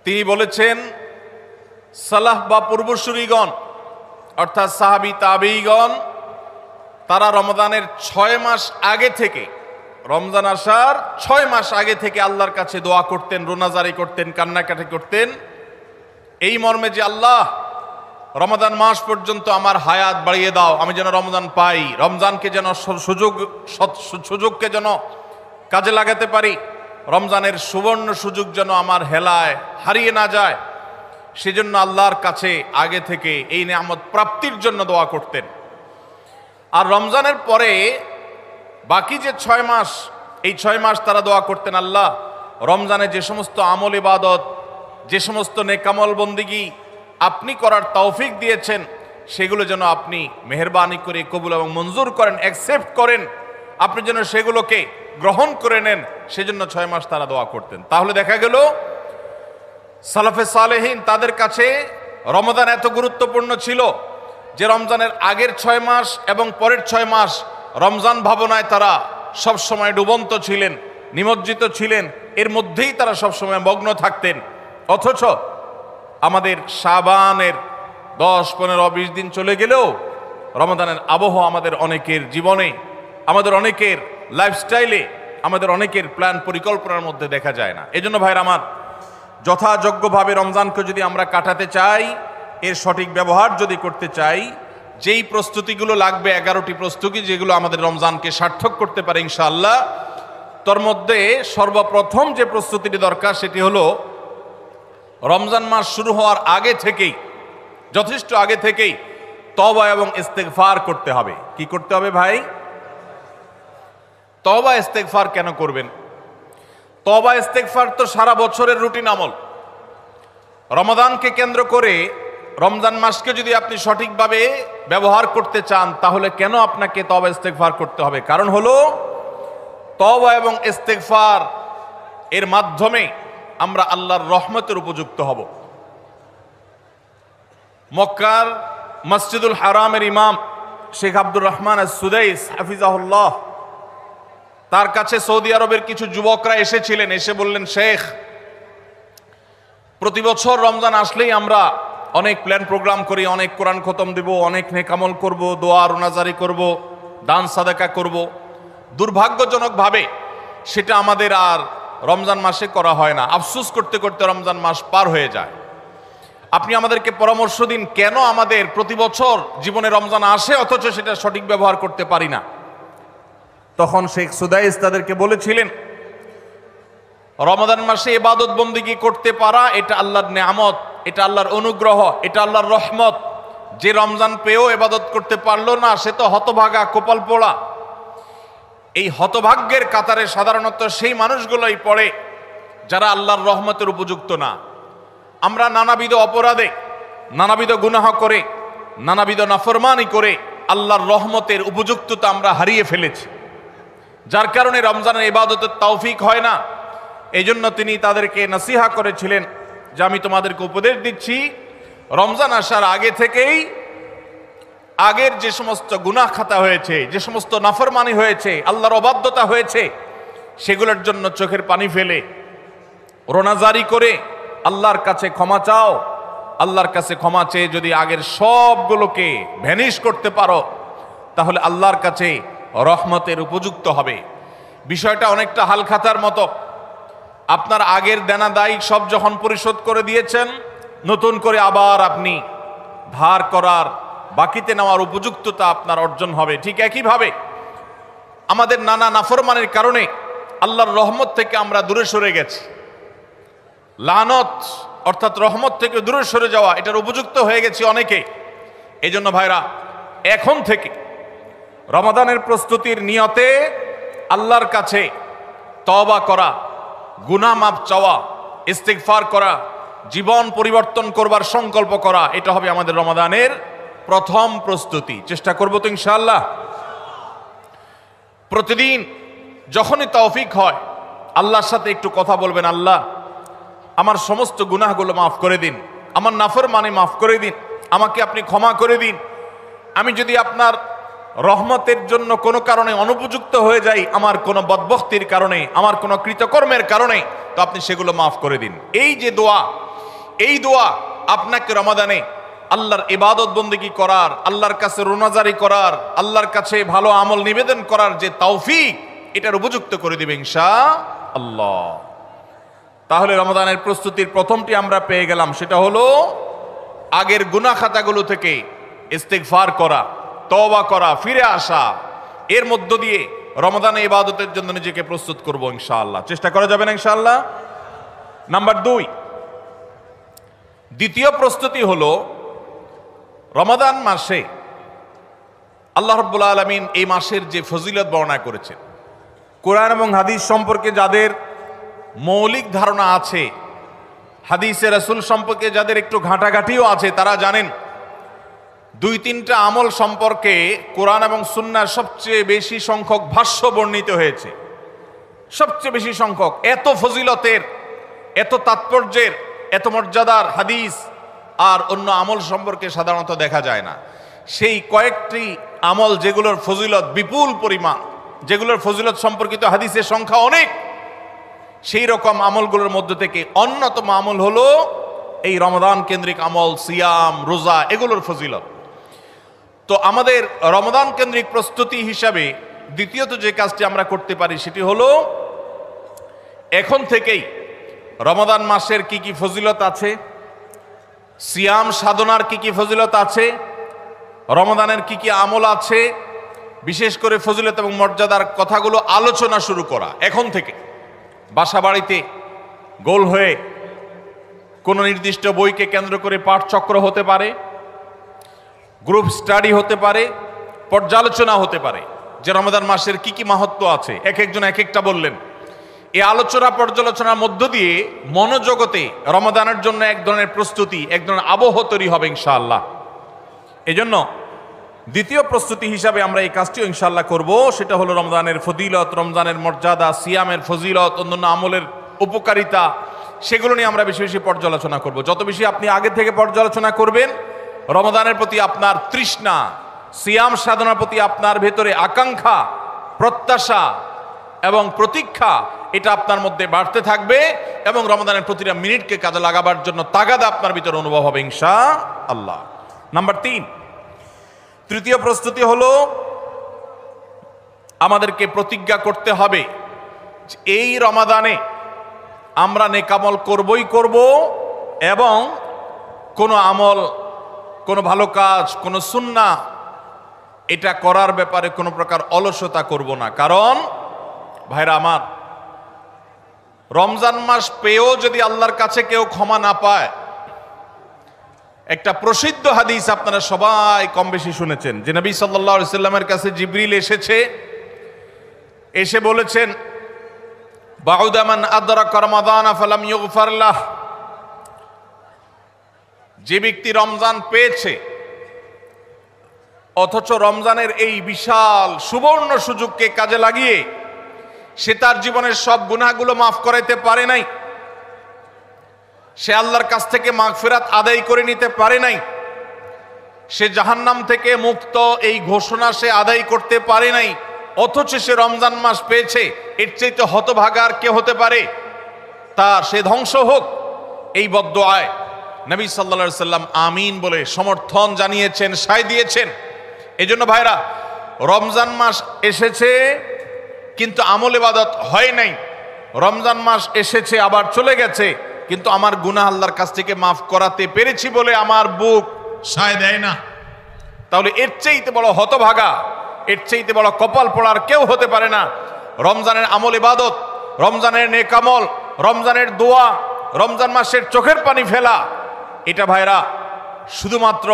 তিনি বলেছেন সালাহ বা পূর্বসূরীগণ অর্থাৎ সাহাবী তাবেঈগণ তারা রমজানের 6 মাস আগে থেকে, রমজান আসার 6 মাস আগে থেকে আল্লাহর কাছে দোয়া করতেন, রোনাজারি করতেন, কান্নাকাটি করতেন এই মর্মে যে আল্লাহ রমাদান মাস পর্যন্ত আমার হায়াত বাড়িয়ে দাও, আমি যেন রমজান পাই, রমজানকে যেন সুযোগকে যেন কাজে লাগাতে পারি, রমজানের সুবর্ণ সুযোগ যেন আমার হেলায় হারিয়ে না যায়, সেজন্য আল্লাহর কাছে আগে থেকে এই নিয়ামত প্রাপ্তির জন্য দোয়া করতেন। আর রমজানের পরে বাকি যে 6 মাস, এই 6 মাস তারা দোয়া করতেন আল্লাহ রমজানে যে সমস্ত আমল ইবাদত, যে সমস্ত নেকামল বন্দিগি আপনি করার তৌফিক দিয়েছেন সেগুলো যেন আপনি মেহেরবানি করে কবুল এবং মঞ্জুর করেন, অ্যাকসেপ্ট করেন, আপনি যেন সেগুলোকে গ্রহণ করে নেন, সেজন্য 6 মাস তারা দোয়া করতেন। তাহলে দেখা গেল সালাফে সালেহিন তাদের কাছে রমজান এত গুরুত্বপূর্ণ ছিল যে রমজানের আগের 6 মাস এবং পরের 6 মাস রমজান ভাবনায় তারা সবসময় ডুবন্ত ছিলেন, নিমজ্জিত ছিলেন, এর মধ্যেই তারা সবসময় মগ্ন থাকতেন। অথচ আমাদের শাবানের 10, 15, 20 দিন চলে গেলেও রমজানের আবহ আমাদের অনেকের জীবনে, আমাদের অনেকের লাইফস্টাইলে, আমাদের অনেকের প্ল্যান পরিকল্পনার মধ্যে দেখা যায় না। এজন্য ভাইরা আমার, যথাযোগ্যভাবে রমজানকে যদি আমরা কাটাতে চাই, এর সঠিক ব্যবহার যদি করতে চাই, যেই প্রস্তুতিগুলো লাগবে 11টি প্রস্তুতি যেগুলো আমাদের রমজানকে সার্থক করতে পারে ইনশাআল্লাহ, তার মধ্যে সর্বপ্রথম যে প্রস্তুতিটি দরকার সেটি হলো রমজান মাস শুরু হওয়ার আগে থেকেই, যথেষ্ট আগে থেকেই তওবা এবং ইস্তেগফার করতে হবে। কি করতে হবে ভাই? তওবা ইস্তেগফার কেন করবেন? তওবা ইস্তেগফার তো সারা বছরের রুটিন আমল। রমাদানকে কেন্দ্র করে রমজান মাসকে যদি আপনি সঠিকভাবে ব্যবহার করতে চান তাহলে কেন আপনাকে তওবা ইস্তেগফার করতে হবে? কারণ হলো তওবা এবং ইস্তেগফার এর মাধ্যমে আমরা আল্লাহর রহমতের উপযুক্ত হব। মক্কার মসজিদুল হারামের ইমাম শেখ আব্দুর রহমান আস-সুদাইস হাফিজাহুল্লাহ, তার কাছে সৌদি আরবের কিছু যুবকরা এসেছিলেন, এসে বললেন, শেখ, প্রতি বছর রমজান আসলেই আমরা অনেক প্ল্যান প্রোগ্রাম করি, অনেক কোরআন খতম দেব, অনেক নেকামল করব, দোয়া রোনাজারি করব, দান সাদাকা করব, দুর্ভাগ্যজনকভাবে সেটা আমাদের আর রমজান মাসে করা হয় না। আফসোস করতে করতে রমজান মাস পার হয়ে যায়। আপনি আমাদেরকে পরামর্শ দিন, কেন আমাদের প্রতি বছর জীবনে রমজান আসে অথচ সেটা সঠিক ব্যবহার করতে পারি না? তখন শেখ সুদাইস তাদেরকে বলেছিলেন, রমাদান মাসে ইবাদত বন্দেগী করতে পারা এটা আল্লাহর নেয়ামত, এটা আল্লাহর অনুগ্রহ, এটা আল্লাহর রহমত। যে রমজান পেয়েও ইবাদত করতে পারলো না সে তো হতভাগা, কপাল পোড়া। এই হতভাগ্যের কাতারে সাধারণত সেই মানুষগুলোই পড়ে যারা আল্লাহর রহমতের উপযুক্ত না। আমরা নানাবিধ অপরাধে, নানাবিধ গুনাহ করে, নানাবিধ নাফরমানি করে আল্লাহর রহমতের উপযুক্ততা আমরা হারিয়ে ফেলেছি, যার কারণে রমজানের ইবাদতের তৌফিক হয় না। এই জন্য তিনি তাদেরকে নসিহা করেছিলেন যে আমি তোমাদেরকে উপদেশ দিচ্ছি, রমজান আসার আগে থেকেই আগের যে সমস্ত গুনাহ খাতা হয়েছে, যে সমস্ত নাফরমানি হয়েছে, আল্লাহর অবাধ্যতা হয়েছে, সেগুলোর জন্য চোখের পানি ফেলে রোনাজারি করে আল্লাহর কাছে ক্ষমা চাও। আল্লাহর কাছে ক্ষমা চেয়ে যদি আগের সবগুলোকে ভ্যানিশ করতে পারো তাহলে আল্লাহর কাছে রহমতের উপযুক্ত হবে। বিষয়টা অনেকটা হালখাতার মতো। আপনার আগের দেনা দায় সব যখন পরিশোধ করে দিয়েছেন, নতুন করে আবার আপনি ধার করার, বাকিতে নেওয়ার উপযুক্ততা আপনার অর্জন হবে। ঠিক একইভাবে আমাদের নানা নাফরমানের কারণে আল্লাহর রহমত থেকে আমরা দূরে সরে গেছি। লানত অর্থাৎ রহমত থেকে দূরে সরে যাওয়া, এটার উপযুক্ত হয়ে গেছি অনেকে। এই জন্য ভাইরা, এখন থেকে রমাদানের প্রস্তুতির নিয়তে আল্লাহর কাছে তওবা করা, গুনাহ মাফ চাওয়া, ইস্তিগফার করা, জীবন পরিবর্তন করবার সংকল্প করা, এটা হবে আমাদের রমাদানের প্রথম প্রস্তুতি। চেষ্টা করব তো ইনশাআল্লাহ। প্রতিদিন যখনই তৌফিক হয় আল্লাহর সাথে একটু কথা বলবেন, আল্লাহ আমার সমস্ত গুনাহগুলো মাফ করে দিন, আমার নাফরমানি মাফ করে দিন, আমাকে আপনি ক্ষমা করে দিন। আমি যদি আপনার রহমতের জন্য কোনো কারণে অনুপযুক্ত হয়ে যাই, আমার কোনো বদবখতির কারণে, আমার কোনো কৃতকর্মের কারণে, তো আপনি সেগুলো মাফ করে দিন। এই যে দোয়া, এই দোয়া আপনাকে রমাদানে আল্লাহর ইবাদত বন্দেগী করার, আল্লাহর কাছে রোনাজারি করার, আল্লাহর কাছে ভালো আমল নিবেদন করার যে তৌফিক, এটার উপযুক্ত করে দিবে ইনশাআল্লাহ। তাহলে রমাদানের প্রস্তুতির প্রথমটি আমরা পেয়ে গেলাম, সেটা হলো আগের গুনাহ খাতাগুলো থেকে ইস্তিগফার করা, তওবা করা, ফিরে আসা। এর মধ্য দিয়ে রমাদানে ইবাদতের জন্য নিজেকে প্রস্তুত করব ইনশাআল্লাহ। চেষ্টা করা যাবে না ইনশাআল্লাহ? নাম্বার 2, দ্বিতীয় প্রস্তুতি হলো রমাদান মাসে আল্লাহ রাব্বুল আলামিন এই মাসের যে ফজিলত বর্ণনা করেছেন, কোরআন এবং হাদিস সম্পর্কে যাদের মৌলিক ধারণা আছে, হাদিসে রাসূল সম্পর্কে যাদের একটু ঘাটাঘাটিও আছে, তারা জানেন 2-3টা আমল সম্পর্কে কোরআন এবং সুন্নাহর সবচেয়ে বেশি সংখ্যক ভাষ্য বর্ণিত হয়েছে। সবচেয়ে বেশি সংখ্যক, এত ফজিলতের, এত তাৎপর্যের, এত মর্যাদার হাদিস আর অন্য আমল সম্পর্কে সাধারণত দেখা যায় না। সেই কয়েকটি আমল যেগুলোর ফজিলত বিপুল পরিমাণ, যেগুলোর ফজিলত সম্পর্কিত হাদিসের সংখ্যা অনেক, সেই রকম আমলগুলোর মধ্যে থেকে অন্যতম আমল হলো এই রমাদান কেন্দ্রিক আমল, সিয়াম, রোজা, এগুলোর ফজিলত। তো আমাদের রমাদান কেন্দ্রিক প্রস্তুতি হিসাবে দ্বিতীয়ত যে কাজটি আমরা করতে পারি সেটি হলো এখন থেকেই রমাদান মাসের কি কি ফজিলত আছে, সিয়াম সাধনার কি কি ফজিলত আছে, রমাদানের কি কি আমল আছে, বিশেষ করে ফজিলত এবং মর্যাদার কথাগুলো আলোচনা শুরু করা এখন থেকে। বাসা বাড়িতে গোল হয়ে কোনো নির্দিষ্ট বইকে কেন্দ্র করে পাঠচক্র হতে পারে, গ্রুপ স্টাডি হতে পারে, পর্যালোচনা হতে পারে যে রমাদান মাসের কি কি মাহাত্ম্য আছে। এক একজন এক একটা বললেন। এই আলোচনা পর্যালোচনার মধ্য দিয়ে মনোজগতে রমাদানের জন্য এক ধরনের প্রস্তুতি, এক ধরনের আবহ তৈরি হবে ইনশাআল্লাহ। এজন্য দ্বিতীয় প্রস্তুতি হিসাবে আমরা এই কাজটিও ইনশাআল্লাহ করব, সেটা হলো রমজানের ফজিলত, রমজানের মর্যাদা, সিয়ামের ফজিলত, অন্যান্য আমলের উপকারিতা, সেগুলো নিয়ে আমরা বেশি বেশি পর্যালোচনা করব। যত বেশি আপনি আগে থেকে পর্যালোচনা করবেন, রমাদানের প্রতি আপনার তৃষ্ণা, সিয়াম সাধনার প্রতি আপনার ভেতরে আকাঙ্ক্ষা, প্রত্যাশা এবং প্রতীক্ষা, এটা আপনার মধ্যে বাড়তে থাকবে এবং রমাদানের প্রতিটা মিনিটকে কাজে লাগাবার জন্য তাগাদা আপনার ভিতরে অনুভব হবে ইনশাআল্লাহ। নাম্বার 3, তৃতীয় প্রস্তুতি হলো আমাদেরকে প্রতিজ্ঞা করতে হবে এই রমাদানে আমরা নেকামল করবই করব এবং কোনো আমল, কোনো ভালো কাজ, কোনো সুন্নাহ এটা করার ব্যাপারে কোনো প্রকার অলসতা করব না। কারণ ভাইরা আমার, রমজান মাস পেয়েও যদি আল্লাহর কাছে কেউ ক্ষমা না পায়, একটা প্রসিদ্ধ হাদিস আপনারা সবাই কম বেশি শুনেছেন যে নবী সাল্লাল্লাহু আলাইহি সাল্লামের কাছে জিবরিল এসে বলেছেন, বাউদা মান আদরাকা রমাদানা ফালাম ইগফার লাহ, যে ব্যক্তি রমজান পেয়েছে অথচ রমজানের এই বিশাল সুবর্ণ সুযোগকে কাজে লাগিয়ে সে তার জীবনের সব গুনাহগুলো মাফ করাইতে পারে নাই, সে আল্লাহর কাছ থেকে মাগফিরাত আদায় করে নিতে পারে নাই, সে জাহান্নাম থেকে মুক্ত এই ঘোষণা সে আদায় করতে পারে নাই, অথচ সে রমজান মাস পেয়েছে, এর চাইতে হতভাগা আর কে হতে পারে? তার সে ধ্বংস হোক, এই বদদুআয় নবী সাল্লাল্লাহু আলাইহি সাল্লাম আমিন বলে সমর্থন জানিয়েছেন, সায় দিয়েছেন। এজন্য ভাইরা, রমজান মাস এসেছে কিন্তু আমল ইবাদত হয় নাই, রমজান মাস এসেছে আবার চলে গেছে কিন্তু আমার গুনাহ আল্লাহর কাছ থেকে মাফ করাতে পেরেছি বলে আমার বুক সায় দেয় না। তাহলে এর চাইতে বড় হতভাগা, এর চাইতে বড় কপাল পড়ার কেউ হতে পারে না। রমজানের আমল ইবাদত, রমজানের নেক আমল, রমজানের দোয়া, রমজান মাসের চোখের পানি ফেলা, এটা ভাইরা শুধুমাত্র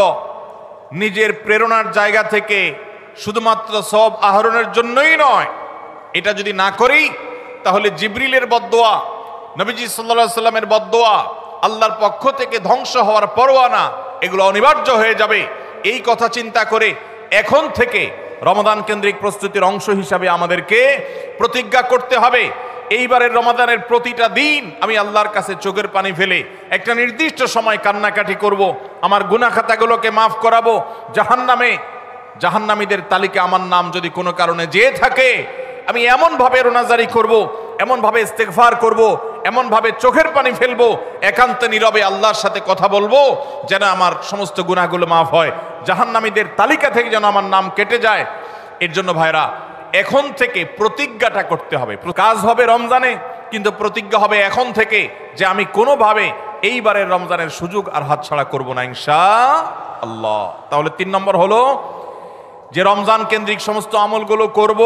নিজের প্রেরণার জায়গা থেকে শুধুমাত্র সব আহরণের জন্যই নয়। এটা যদি না করি তাহলে জিবরিলের বদদোয়া, নবীজি সাল্লাল্লাহু আলাইহি সাল্লামের বদদোয়া, আল্লাহর পক্ষ থেকে ধ্বংস হওয়ার পরোয়ানা, এগুলো অনিবার্য হয়ে যাবে। এই কথা চিন্তা করে এখন থেকে রমাদান কেন্দ্রিক প্রস্তুতির অংশ হিসাবে আমাদেরকে প্রতিজ্ঞা করতে হবে, এইবারের রমাদানের প্রতিটা দিন আমি আল্লাহর কাছে চোখের পানি ফেলে একটা নির্দিষ্ট সময় কান্নাকাটি করব, আমার গুনাহ খাতাগুলোকে মাফ করাবো, জাহান্নামীদের তালিকা আমার নাম যদি কোনো কারণে যেয়ে থাকে আমি এমনভাবে রোনাজারি করব, এমনভাবে ইস্তেগফার করব, এমনভাবে চোখের পানি ফেলবো, একান্তে নীরবে আল্লাহর সাথে কথা বলবো, যেন আমার সমস্ত গুনাহগুলো মাফ হয়, জাহান্নামীদের তালিকা থেকে যেন আমার নাম কেটে যায়। এর জন্য ভাইরা এখন থেকে প্রতিজ্ঞাটা করতে হবে। কাজ হবে রমজানে, কিন্তু প্রতিজ্ঞা হবে এখন থেকে যে আমি কোনোভাবে এইবারের রমজানের সুযোগ আর হাতছাড়া করব না ইনশাআল্লাহ। তাহলে 3 নম্বর হলো যে রমজান কেন্দ্রিক সমস্ত আমলগুলো করব,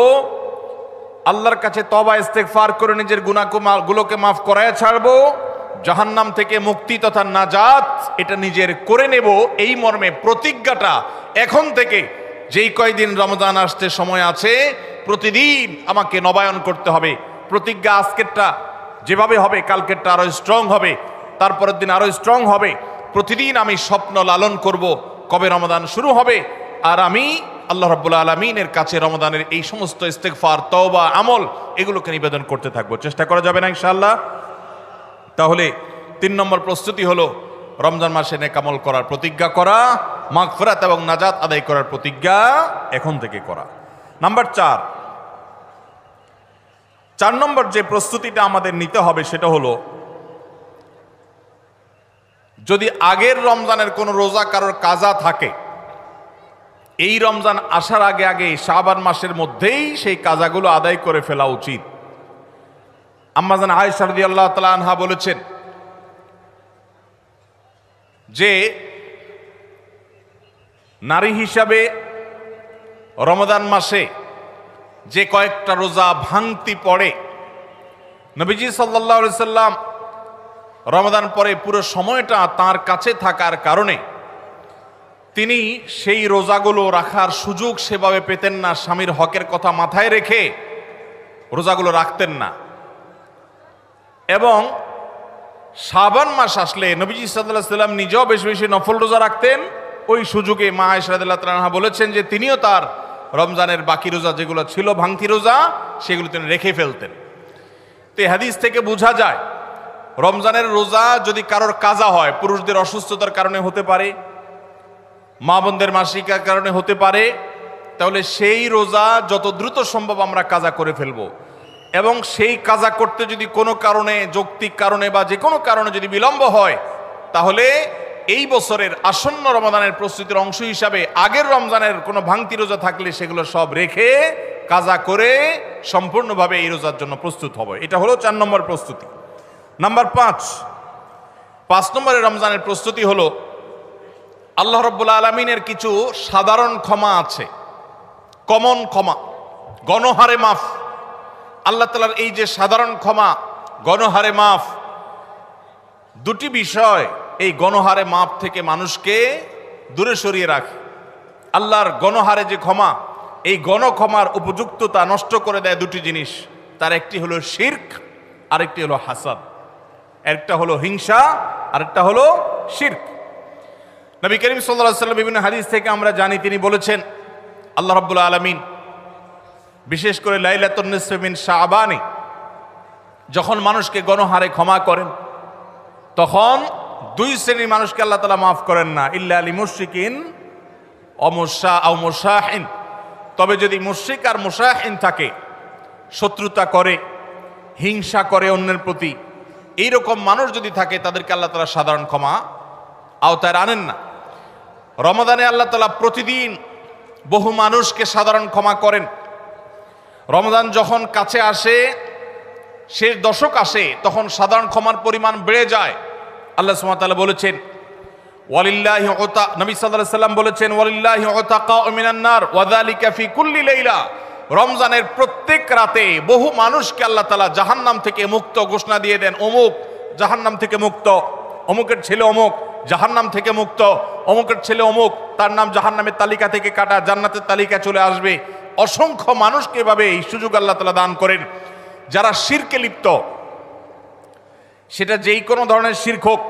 আল্লাহর কাছে তওবা ইস্তেগফার করে নিজের গুনাহগুলোকে মাফ করায় ছাড়বো, জাহান্নাম থেকে মুক্তি তথা নাজাত এটা নিজের করে নেব। এই মর্মে প্রতিজ্ঞাটা এখন থেকে, যেই কয়দিন রমজান আসতে সময় আছে, প্রতিদিন আমাকে নবায়ন করতে হবে। প্রতিজ্ঞা আজকেরটা যেভাবে হবে, কালকেরটা আরো স্ট্রং হবে, তারপরের দিন আরো স্ট্রং হবে। প্রতিদিন আমি স্বপ্ন লালন করব কবে রমজান শুরু হবে, আর আমি আল্লাহ রাব্বুল আলামিনের কাছে রমজানের এই সমস্ত ইস্তেগফার, তওবা, আমল এগুলোকে নিবেদন করতে থাকবো। চেষ্টা করা যাবে না ইনশাআল্লাহ? তাহলে 3 নম্বর প্রস্তুতি হলো রমজান মাসে নেক আমল করার প্রতিজ্ঞা করা, মাগফিরাত এবং নাজাত আদায় করার প্রতিজ্ঞা এখন থেকে করা। নাম্বার 4 নম্বর যে প্রস্তুতিটা আমাদের নিতে হবে সেটা হলো, যদি আগের রমজানের কোনো রোজা কারোর কাজা থাকে, এই রমজান আসার আগে আগে শাবান মাসের মধ্যেই সেই কাজাগুলো আদায় করে ফেলা উচিত। আম্মা জান আয়েশা রাদিয়াল্লাহু তাআলা আনহা বলেছেন যে নারী হিসাবে রমজান মাসে যে কয়েকটা রোজা ভাঙতি পড়ে, নবীজি সাল্লাল্লাহু আলাইহি সাল্লাম রমজান পরে পুরো সময়টা তার কাছে থাকার কারণে তিনি সেই রোজাগুলো রাখার সুযোগ সেভাবে পেতেন না। স্বামীর হকের কথা মাথায় রেখে রোজাগুলো রাখতেন না। এবং শাবান মাস আসলে নবীজি সাল্লাল্লাহু আলাইহি সাল্লাম নিজেও বেশি বেশি নফল রোজা রাখতেন। ওই সুযোগে মা আয়েশা রাদিয়াল্লাহু তাআলা আনহা বলেছেন যে তিনিও তার রমজানের বাকি রোজা যেগুলো ছিল ভাঙতি রোজা, সেগুলো তিনি রেখে ফেলতেন। তো এই হাদিস থেকে বোঝা যায় রমজানের রোজা যদি কারোর কাজা হয়, পুরুষদের অসুস্থতার কারণে হতে পারে, মা বোনদের মাসিকার কারণে হতে পারে, তাহলে সেই রোজা যত দ্রুত সম্ভব আমরা কাজা করে ফেলবো। এবং সেই কাজা করতে যদি কোনো কারণে, যৌক্তিক কারণে বা যে কোনো কারণে যদি বিলম্ব হয়, তাহলে এই বছরের আসন্ন রমজানের প্রস্তুতির অংশ হিসাবে আগের রমজানের কোনো ভাঙতি রোজা থাকলে সেগুলো সব রেখে কাজা করে সম্পূর্ণভাবে এই রোজার জন্য প্রস্তুত হবে। এটা হলো 4 নম্বর প্রস্তুতি। নাম্বার 5 নম্বরের রমজানের প্রস্তুতি হলো আল্লাহ রাব্বুল আলামিনের কিছু সাধারণ ক্ষমা আছে, কমন ক্ষমা, গণহারে মাফ। আল্লাহ তাআলার এই যে সাধারণ ক্ষমা, গণহারে মাফ, দুটি বিষয় এই গণহারে মাফ থেকে মানুষকে দূরে সরিয়ে রাখে। আল্লাহর গণহারে যে ক্ষমা, এই গণক্ষমার উপযুক্ততা নষ্ট করে দেয় দুটি জিনিস। তার একটি হলো শিরক, আরেকটি হলো হাসাদ। একটা হলো হিংসা, আরেকটা হলো শিরক। নবী করিম সাল্লাল্লাহু আলাইহি ওয়াসাল্লাম বিভিন্ন হাদিস থেকে আমরা জানি, তিনি বলেছেন আল্লাহ রাব্বুল আলামিন বিশেষ করে লাইলাতুন নিসফি মিন শাবানে যখন মানুষকে গণহারে ক্ষমা করেন, তখন 2 শ্রেণীর মানুষকে আল্লাহ তাআলা মাফ করেন না, ইল্লা লিমুশরিকিন আও মুশাহিন। তবে যদি মুশরিক আর মুশাহিন থাকে, শত্রুতা করে, হিংসা করে অন্যের প্রতি, এইরকম মানুষ যদি থাকে, তাদেরকে আল্লাহ তাআলা সাধারণ ক্ষমা আওতায় আনেন না। রমাদানে আল্লাহ তাআলা প্রতিদিন বহু মানুষকে সাধারণ ক্ষমা করেন। রমজান যখন কাছে আসে, শেষ দশক আসে, তখন সাধারণ ক্ষমার পরিমাণ বেড়ে যায়। আল্লাহ সুবহানাহু ওয়া তাআলা বলেছেন ওয়ালিল্লাহি নবী সাল্লাল্লাহু আলাইহি সাল্লাম বলেছেন ওয়ালিল্লাহি উতাকাউ মিনান নার ওয়া যালিকা ফি কুল্লি লাইলা। রমজানের প্রত্যেক রাতে বহু মানুষকে আল্লাহ তাআলা জাহান্নাম থেকে মুক্ত ঘোষণা দিয়ে দেন। অমুক জাহান্নাম থেকে মুক্ত, অমুকের ছেলে অমুক জাহান্নাম থেকে মুক্ত, অমুকের ছেলে অমুক, তার নাম জাহান্নামের তালিকা থেকে কাটা, জান্নাতের তালিকা চলে আসবে। অসংখ্য মানুষকে এভাবে এই সুযোগ আল্লাহ তাআলা দান করেন। যারা শিরকে লিপ্ত, সেটা যেই কোনো ধরনের শিরক হোক,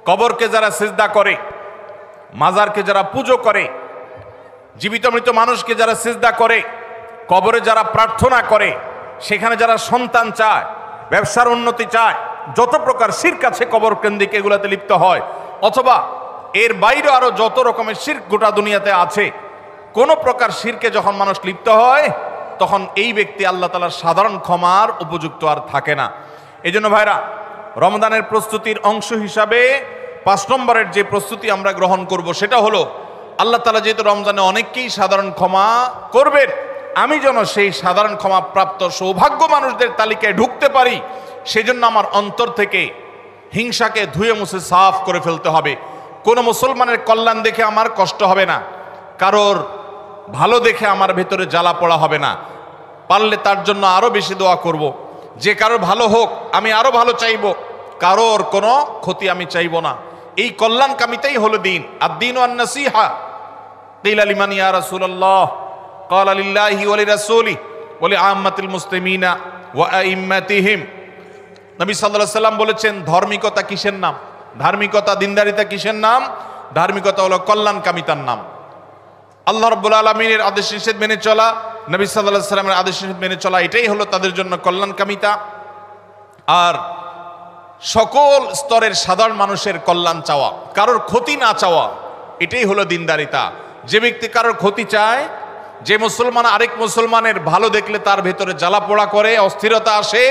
কবরকে যারা সিজদা করে, মাজারকে যারা পুজো করে, জীবিত মৃত মানুষকে যারা সিজদা করে, কবরে যারা প্রার্থনা করে, সেখানে যারা সন্তান চায়, ব্যবসার উন্নতি চায়, যত প্রকার শিরক আছে কবর কেন্দ্রিক, এগুলাতে লিপ্ত হয়, অথবা এর বাইরে আরো যত রকমের শিরক গোটা দুনিয়াতে আছে, কোন প্রকার শিরকে যখন মানুষ লিপ্ত হয়, তখন এই ব্যক্তি আল্লাহ তাআলার সাধারণ ক্ষমার উপযুক্ত আর থাকে না। এই জন্য ভাইরা, রমজানের প্রস্তুতির অংশ হিসাবে 5 নম্বরের যে প্রস্তুতি আমরা গ্রহণ করব সেটা হলো, আল্লাহ তাআলা যেহেতু রমজানে অনেককেই সাধারণ ক্ষমা করবেন, আমি যেন সেই সাধারণ ক্ষমা প্রাপ্ত সৌভাগ্য মানুষদের তালিকায় ঢুকতে পারি, সেজন্য আমার অন্তর থেকে হিংসাকে ধুয়ে মুছে সাফ করে ফেলতে হবে। কোনো মুসলমানের কল্যাণ দেখে আমার কষ্ট হবে না, কারোর ভালো দেখে আমার ভেতরে জ্বালা পড়া হবে না। পারলে তার জন্য আরো বেশি দোয়া করব। যে কারোর ভালো হোক আমি আরো ভালো চাইব, কারোর কোনো ক্ষতি আমি চাইব না। এই কল্যাণকামিতাই হলো দিন। আদ-দীন ওয়ান-নাসীহা। কিলা লিমান ইয়া রাসূলুল্লাহ? ক্বালা লিল্লাহি ওয়া লিরাসূলিহি ওয়া লিআম্মাতিল মুসলিমিনা ওয়া আইম্মাতিহিম। নবী সাল্লাল্লাহু আলাইহি সাল্লাম বলেছেন, ধার্মিকতা কিসের নাম? ধার্মিকতা, দিনদারিতা কিসের নাম? ধার্মিকতা হলো কল্যাণকামিতার নাম। আল্লাহ রাব্বুল আলামিনের আদেশ নিষেধ মেনে চলা, নবী সাল্লাল্লাহু আলাইহি সাল্লামের আদেশ নিষেধ মেনে চলা, এটাই হলো তাদের জন্য কল্যাণকামিতা। আর সকল স্তরের সাধারণ মানুষের কল্যাণ চাওয়া, কারোর ক্ষতি না চাওয়া, এটাই হলো দিনদারিতা। যে ব্যক্তি কারোর ক্ষতি চায়, যে মুসলমান আরেক মুসলমানের ভালো দেখলে তার ভেতরে জ্বালা পোড়া করে, অস্থিরতা আসে,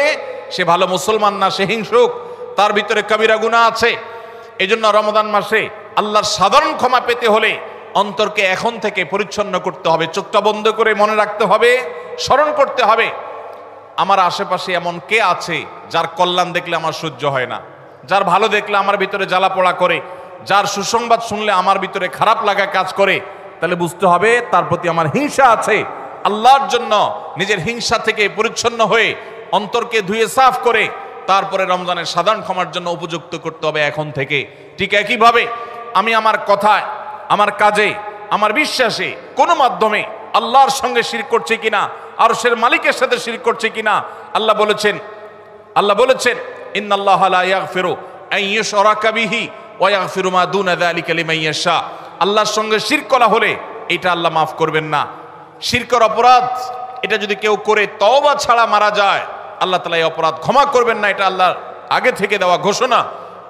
সে ভালো মুসলমান না, সে হিংসুক, তার ভিতরে কবিরা গুনাহ আছে। এই জন্য রমজান মাসে আল্লাহর সাধারণ ক্ষমা পেতে হলে অন্তরকে এখন থেকে পরিচ্ছন্ন করতে হবে। চোখটা বন্ধ করে মনে রাখতে হবে, স্মরণ করতে হবে, আমার আশেপাশে এমন কে আছে যার কল্যাণ দেখলে আমার সহ্য হয় না, যার ভালো দেখলে আমার ভিতরে জ্বালা পোড়া করে, যার সুসংবাদ শুনলে আমার ভিতরে খারাপ লাগা কাজ করে। তাহলে বুঝতে হবে তার প্রতি আমার হিংসা আছে। আল্লাহর জন্য নিজের হিংসা থেকে পরিচ্ছন্ন হয়ে অন্তরকে ধুয়ে সাফ করে তারপরে রমজানের সাধারণ ক্ষমার জন্য উপযুক্ত করতে হবে এখন থেকে। ঠিক একইভাবে আমি আমার কথায়, আমার কাজে, আমার বিশ্বাসে কোনো মাধ্যমে আল্লাহর সঙ্গে শিরক করছে কিনা, আরশের মালিকের সাথে শিরক করছে কিনা, আল্লাহ বলেছেন ইন্নাল্লাহা লা ইয়াগফিরু আন ইউশরাকা বিহি ওয়া ইয়াগফিরু মা দুনা যালিকা লিমান ইয়াশা। আল্লাহর সঙ্গে শিরক করা হলে এটা আল্লাহ মাফ করবেন না। শিরকের অপরাধ এটা যদি কেউ করে তওবা ছাড়া মারা যায়, আল্লাহ তাআলা এই অপরাধ ক্ষমা করবেন না। এটা আল্লাহর আগে থেকে দেওয়া ঘোষণা।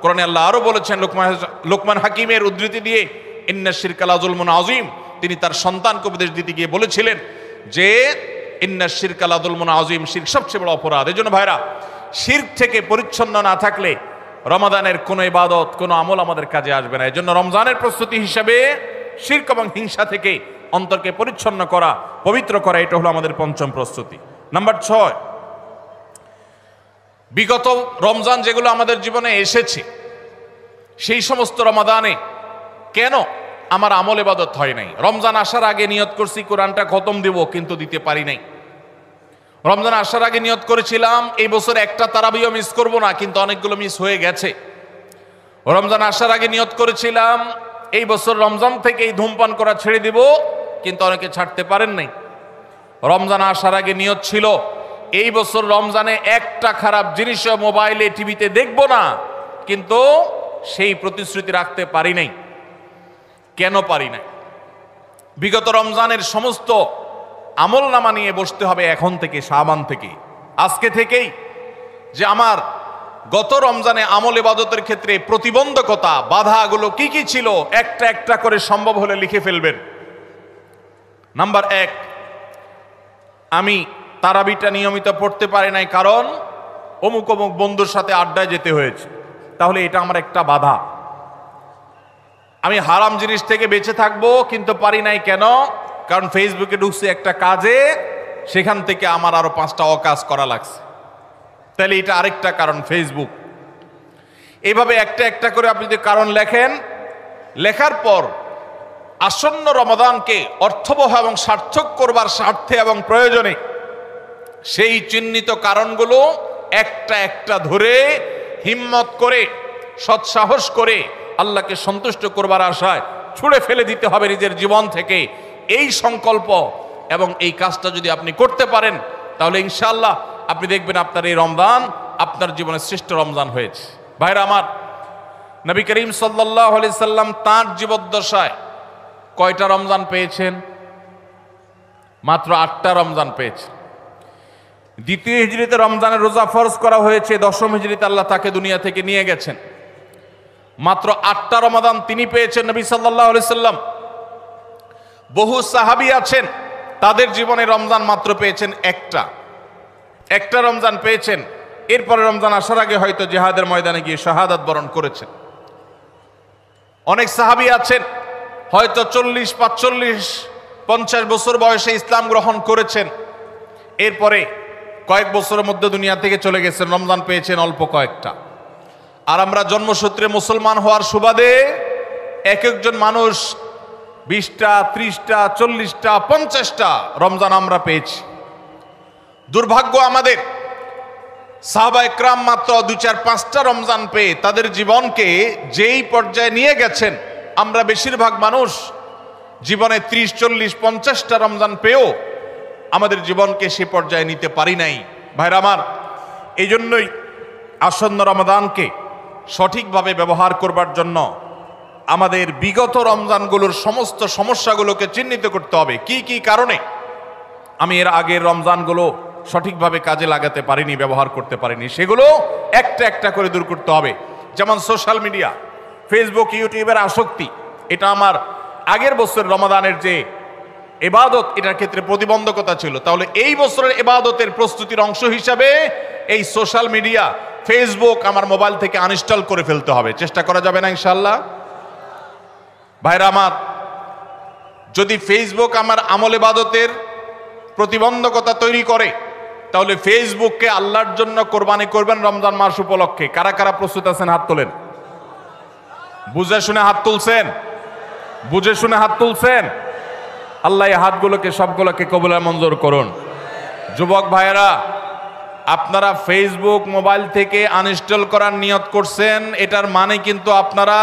কোরআনে আল্লাহ আরো বলেছেন, লোকমান হাকিমের উদ্ধৃতি দিয়ে, ইন্না শিরকা লাযুলমুন আযীম। তিনি তার সন্তানকে উপদেশ দিতে গিয়ে বলেছিলেন যে ইন্না শিরকা লাযুলমুন আযীম, শিরক সবচেয়ে বড় অপরাধ। এজন্য ভাইরা, শিরক থেকে পরিচ্ছন্ন না থাকলে রমাদানের কোনো ইবাদত, কোনো আমল আমাদের কাজে আসবে না। এজন্য রমজানের প্রস্তুতি হিসাবে শিরক এবং হিংসা থেকে অন্তরকে পরিচ্ছন্ন করা, পবিত্র করা, এটা হলো আমাদের পঞ্চম প্রস্তুতি। নাম্বার 6, বিগত রমজান যেগুলো আমাদের জীবনে এসেছে, সেই সমস্ত রমাদানে কেন আমার আমল ইবাদত হয় নাই? রমজান আসার আগে নিয়ত করছি কোরআনটা খতম দিব, কিন্তু দিতে পারি নাই। রমজান আসার আগে নিয়ত করেছিলাম এই বছর একটা তারাবিও মিস করব না, কিন্তু অনেকগুলো মিস হয়ে গেছে। রমজান আসার আগে নিয়ত করেছিলাম এই বছর রমজান থেকে এই ধূমপান করা ছেড়ে দিব, কিন্তু অনেকে ছাড়তে পারেন নাই। রমজান আসার আগে নিয়ত ছিল এই বছর রমজানে একটা খারাপ জিনিসও মোবাইলে, টিভিতে দেখব না, কিন্তু সেই প্রতিশ্রুতি রাখতে পারি নাই। কেন পারি নাই? বিগত রমজানের সমস্ত আমল নামা নিয়ে বসতে হবে এখন থেকে, শাবান থেকে, আজকে থেকেই, যে আমার গত রমজানে আমল ইবাদতের ক্ষেত্রে প্রতিবন্ধকতা, বাধাগুলো কি কি ছিল, একটা একটা করে সম্ভব হলে লিখে ফেলবেন। নাম্বার 1, আমি তারাবিটা নিয়মিত পড়তে পারি নাই, কারণ অমুক অমুক বন্ধুর সাথে আড্ডায় যেতে হয়েছে। তাহলে এটা আমার একটা বাধা। আমি হারাম জিনিস থেকে বেঁচে থাকবো, কিন্তু পারি নাই কেন? কারণ ফেসবুকে ঢুকছে একটা কাজে, সেখান থেকে আমার আরো 5টা অকাজ করা লাগছে। তাহলে এটা আরেকটা কারণ, ফেসবুক। এইভাবে একটা একটা করে আপনি যদি কারণ লেখেন, লেখার পর আসন্ন রমাদানকে অর্থবহ এবং সার্থক করবার স্বার্থে এবং প্রয়োজনে সেই চিহ্নিত কারণগুলো একটা একটা ধরে হিম্মত করে, সৎসাহস করে, আল্লাহকে সন্তুষ্ট করবার আশায় ছুঁড়ে ফেলে দিতে হবে নিজের জীবন থেকে। এই সংকল্প এবং এই কাজটা যদি আপনি করতে পারেন, তাহলে ইনশাআল্লাহ আপনি দেখবেন আপনার এই রমজান আপনার জীবনের শ্রেষ্ঠ রমজান হয়েছে। ভাইরা আমার, নবী করিম সাল্লাল্লাহু আলাইহি সাল্লাম তাঁর জীবদ্দশায় কয়টা রমজান পেয়েছেন? মাত্র 8টা রমজান পেয়েছেন। দ্বিতীয় হিজরিতে রমজানের রোজা ফরজ করা হয়েছে, 10ম হিজরিতে আল্লাহ তাকে দুনিয়া থেকে নিয়ে গেছেন। মাত্র 8টা রমাদান তিনি পেয়েছেন নবী সাল্লাল্লাহু আলাইহি সাল্লাম। বহু সাহাবী আছেন, তাদের জীবনে রমজান মাত্র পেয়েছেন একটা রমজান পেয়েছেন এরপরে রমজান আসার আগে হয়তো জিহাদের ময়দানে গিয়ে শাহাদাত বরণ করেছেন। অনেক সাহাবী আছেন হয়তো 40, 45, 50 বছর বয়সে ইসলাম গ্রহণ করেছেন, এরপরে কয়েক বছরের মধ্যে দুনিয়া থেকে চলে গেছেন, রমজান পেয়েছেন অল্প কয়েকটা। আর আমরা জন্মসূত্রে মুসলমান হওয়ার সুবাদে এক একজন মানুষ 20টা, 30টা, 40টা, 50টা রমজান আমরা পেয়েছি। দুর্ভাগ্য আমাদের, সাহাবা একরাম মাত্র 2, 4, 5টা রমজান পেয়ে তাদের জীবনকে যেই পর্যায়ে নিয়ে গেছেন, আমরা বেশিরভাগ মানুষ জীবনে 30, 40, 50টা রমজান পেয়েও আমাদের জীবনকে সে পর্যায়ে নিতে পারি নাই। ভাইরা আমার, এই জন্যই আসন্ন রমজানকে সঠিকভাবে ব্যবহার করবার জন্য আমাদের বিগত রমজানগুলোর সমস্ত সমস্যাগুলোকে চিহ্নিত করতে হবে। কি কি কারণে আমি এর আগের রমজানগুলো সঠিকভাবে কাজে লাগাতে পারিনি, ব্যবহার করতে পারিনি, সেগুলো একটা একটা করে দূর করতে হবে। যেমন সোশ্যাল মিডিয়া, ফেসবুক, ইউটিউবের আসক্তি, এটা আমার আগের বছরের রমাদানের যে ইবাদত, এটার ক্ষেত্রে প্রতিবন্ধকতা ছিল। তাহলে এই বছরের ইবাদতের প্রস্তুতির অংশ হিসাবে এই সোশ্যাল মিডিয়া, ফেসবুক আমার মোবাইল থেকে আনইনস্টল করে ফেলতে হবে। চেষ্টা করা যাবে না ইনশাআল্লাহ? ভাইরা আমার, যদি ফেসবুক আমার আমল ইবাদতের প্রতিবন্ধকতা তৈরি করে, তাহলে ফেসবুককে আল্লাহর জন্য কোরবানি করবেন রমজান মাস উপলক্ষে। কারা কারা প্রস্তুত আছেন হাত তোলেন। বুঝে শুনে হাত তুলছেন? বুঝে শুনে হাত তুলছেন? আল্লাহ এই হাতগুলোকে সবগুলোকে কবুল মঞ্জুর করুন। যুবক ভাইয়েরা, আপনারা ফেসবুক মোবাইল থেকে আনইনস্টল করার নিয়ত করছেন, এটার মানে কিন্তু আপনারা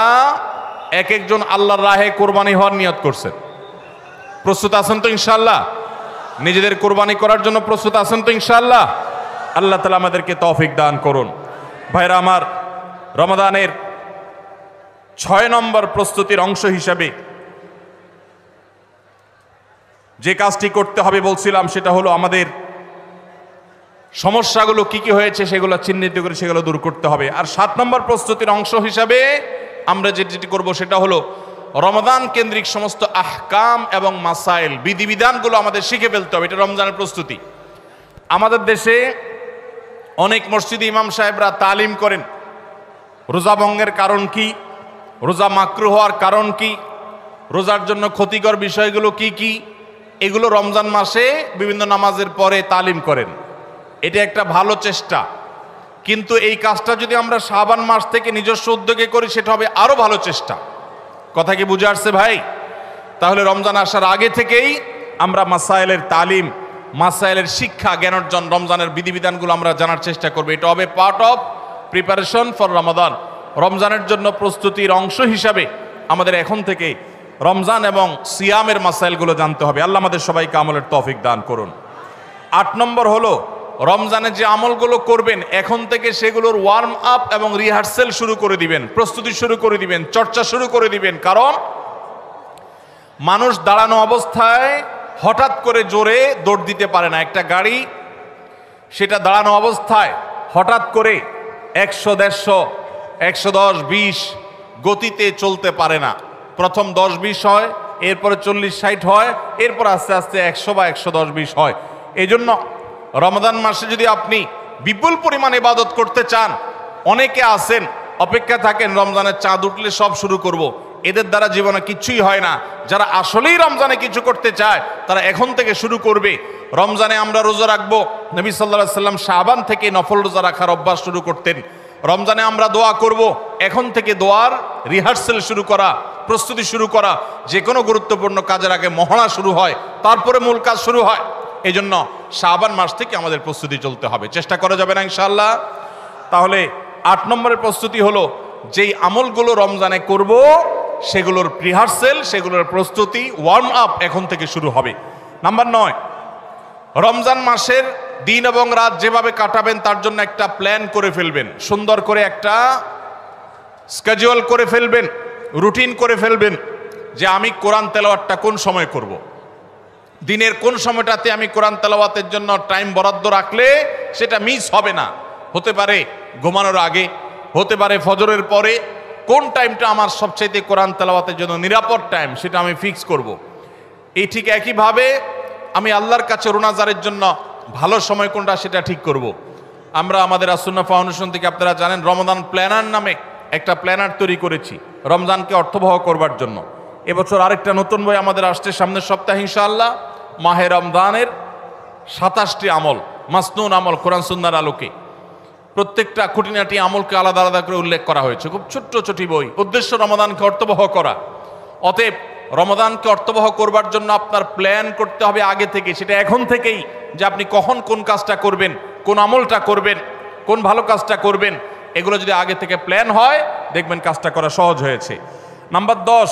এক একজন আল্লাহর রাহে কোরবানি হওয়ার নিয়ত করছেন। প্রস্তুত আছেন তো ইনশাআল্লাহ? নিজেদের কোরবানি করার জন্য প্রস্তুত আছেন তো ইনশাআল্লাহ? আল্লাহ তাআলা আমাদেরকে তৌফিক দান করুন। ভাইরা আমার, রমাদানের 6 নম্বর প্রস্তুতির অংশ হিসাবে যে কাজটি করতে হবে বলছিলাম, সেটা হলো আমাদের সমস্যাগুলো কি কি হয়েছে সেগুলো চিহ্নিত করে সেগুলো দূর করতে হবে। আর 7 নম্বর প্রস্তুতির অংশ হিসাবে আমরা যেটি করব সেটা হলো রমাদান কেন্দ্রিক সমস্ত আহকাম এবং মাসাইল, বিধিবিধানগুলো আমাদের শিখে ফেলতে হবে। এটা রমজানের প্রস্তুতি। আমাদের দেশে অনেক মসজিদে ইমাম সাহেবরা তালিম করেন রোজা ভঙ্গের কারণ কি, রোজা মাকরুহ হওয়ার কারণ কি, রোজার জন্য ক্ষতিকর বিষয়গুলো কি কি, এগুলো রমজান মাসে বিভিন্ন নামাজের পরে তালিম করেন। এটা একটা ভালো চেষ্টা, কিন্তু এই কাজটা যদি আমরা শাবান মাস থেকে নিজস্ব উদ্যোগে করি সেটা হবে আরো ভালো চেষ্টা। কথা কি বুঝে আসছে ভাই? তাহলে রমজান আসার আগে থেকেই আমরা মাসাইলের তালিম, মাসাইলের শিক্ষা, জ্ঞান অর্জন, রমজানের বিধিবিধানগুলো আমরা জানার চেষ্টা করব। এটা হবে পার্ট অফ প্রিপারেশন ফর রমাদান। রমজানের জন্য প্রস্তুতির অংশ হিসাবে আমাদের এখন থেকে রমজান এবং সিয়ামের মাসাইলগুলো জানতে হবে। আল্লাহ আমাদের সবাইকে আমলের তৌফিক দান করুন। 8 নম্বর হলো রমজানে যে আমলগুলো করবেন এখন থেকে সেগুলোর ওয়ার্ম আপ এবং রিহার্সেল শুরু করে দিবেন, প্রস্তুতি শুরু করে দিবেন, চর্চা শুরু করে দিবেন। কারণ মানুষ দাঁড়ানো অবস্থায় হঠাৎ করে জোরে দৌড় দিতে পারে না। একটা গাড়ি সেটা দাঁড়ানো অবস্থায় হঠাৎ করে 100, 150, 110, 20 গতিতে চলতে পারে না। প্রথম 10, 20 হয়, এরপরে 40, 60 হয়, এরপর আস্তে আস্তে 100 বা 110, 20 হয়। এই জন্য রমাদান মাসে যদি আপনি বিপুল পরিমাণ ইবাদত করতে চান, অনেকে আছেন অপেক্ষা থাকেন রমজানের চাঁদ উঠলে সব শুরু করব। এদের দ্বারা জীবনে কিছুই হয় না। যারা আসলেই রমজানে কিছু করতে চায় তারা এখন থেকে শুরু করবে। রমজানে আমরা রোজা রাখবো, নবী সাল্লাল্লাহু আলাইহি সাল্লাম শাবান থেকে নফল রোজা রাখার অভ্যাস শুরু করতেন। রমজানে আমরা দোয়া করব, এখন থেকে দোয়ার রিহার্সেল শুরু করা, প্রস্তুতি শুরু করা। যে কোনো গুরুত্বপূর্ণ কাজের আগে মহড়া শুরু হয়, তারপরে মূল কাজ শুরু হয়। এই জন্য শাবান মাস থেকে আমাদের প্রস্তুতি চলতে হবে। চেষ্টা করা যাবে না ইনশাআল্লাহ? তাহলে 8 নম্বরের প্রস্তুতি হলো যেই আমলগুলো রমজানে করব সেগুলোর রিহার্সেল, সেগুলোর প্রস্তুতি, ওয়ার্ম আপ এখন থেকে শুরু হবে। নাম্বার 9, রমজান মাসের দিন এবং রাত যেভাবে কাটাবেন তার জন্য একটা প্ল্যান করে ফেলবেন, সুন্দর করে একটা স্কেডিউল করে ফেলবেন, রুটিন করে ফেলবেন যে আমি কোরআন তেলাওয়াতটা কোন সময় করব। দিনের কোন সময়টাতে আমি কোরআন তেলাওয়াতের জন্য টাইম বরাদ্দ রাখলে সেটা মিস হবে না। হতে পারে ঘুমানোর আগে, হতে পারে ফজরের পরে। কোন টাইমটা আমার সবচাইতে কোরআন তেলাওয়াতের জন্য নিরাপদ টাইম সেটা আমি ফিক্স করব। এই ঠিক একইভাবে আমি আল্লাহর কাছে রোনাজারের জন্য ভালো সময় কোনটা সেটা ঠিক করব। আমরা আমাদের আসুন্নাহ ফাউন্ডেশন থেকে আপনারা জানেন রমাদান প্ল্যানার নামে একটা প্ল্যানার তৈরি করেছি রমজানকে অর্থবহ করবার জন্য। এবছর আরেকটা নতুন বই আমাদের আসছে সামনের সপ্তাহে ইনশাআল্লাহ, মাহে রমজানের 27টি আমল, মাসনুন আমল কোরআন সুন্নাহর আলোকে। প্রত্যেকটা খুঁটিনাটি আমলকে আলাদা আলাদা করে উল্লেখ করা হয়েছে, খুব ছোট্ট ছোটি বই। উদ্দেশ্য রমাদানকে অর্থবহ করা। অতএব রমাদানকে অর্থবহ করবার জন্য আপনার প্ল্যান করতে হবে আগে থেকে, সেটা এখন থেকেই, যে আপনি কখন কোন কাজটা করবেন, কোন আমলটা করবেন, কোন ভালো কাজটা করবেন। এগুলো যদি আগে থেকে প্ল্যান হয় দেখবেন কাজটা করা সহজ হয়েছে। নাম্বার 10,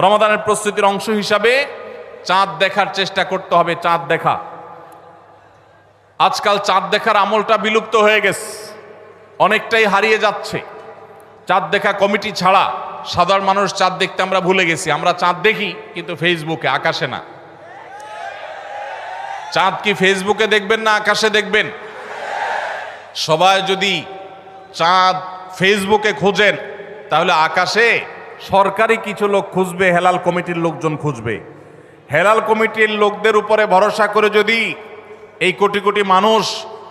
রমাদানের প্রস্তুতির অংশ হিসাবে চাঁদ দেখার চেষ্টা করতে হবে। চাঁদ দেখা, আজকাল চাঁদ দেখার আমলটা বিলুপ্ত হয়ে গেছে, অনেকটাই হারিয়ে যাচ্ছে। চাঁদ দেখা কমিটি ছাড়া সাধারণ মানুষ চাঁদ দেখতে আমরা ভুলে গেছি। আমরা চাঁদ দেখি কিন্তু ফেসবুকে, আকাশে না। চাঁদ কি ফেসবুকে দেখবেন না আকাশে দেখবেন? সবাই যদি চাঁদ ফেসবুকে খুঁজেন তাহলে আকাশে সরকারি কিছু লোক খুঁজবে, হেলাল কমিটির লোকজন খুঁজবে। হেলাল কমিটির লোকদের উপরে ভরসা করে যদি এই কোটি কোটি মানুষ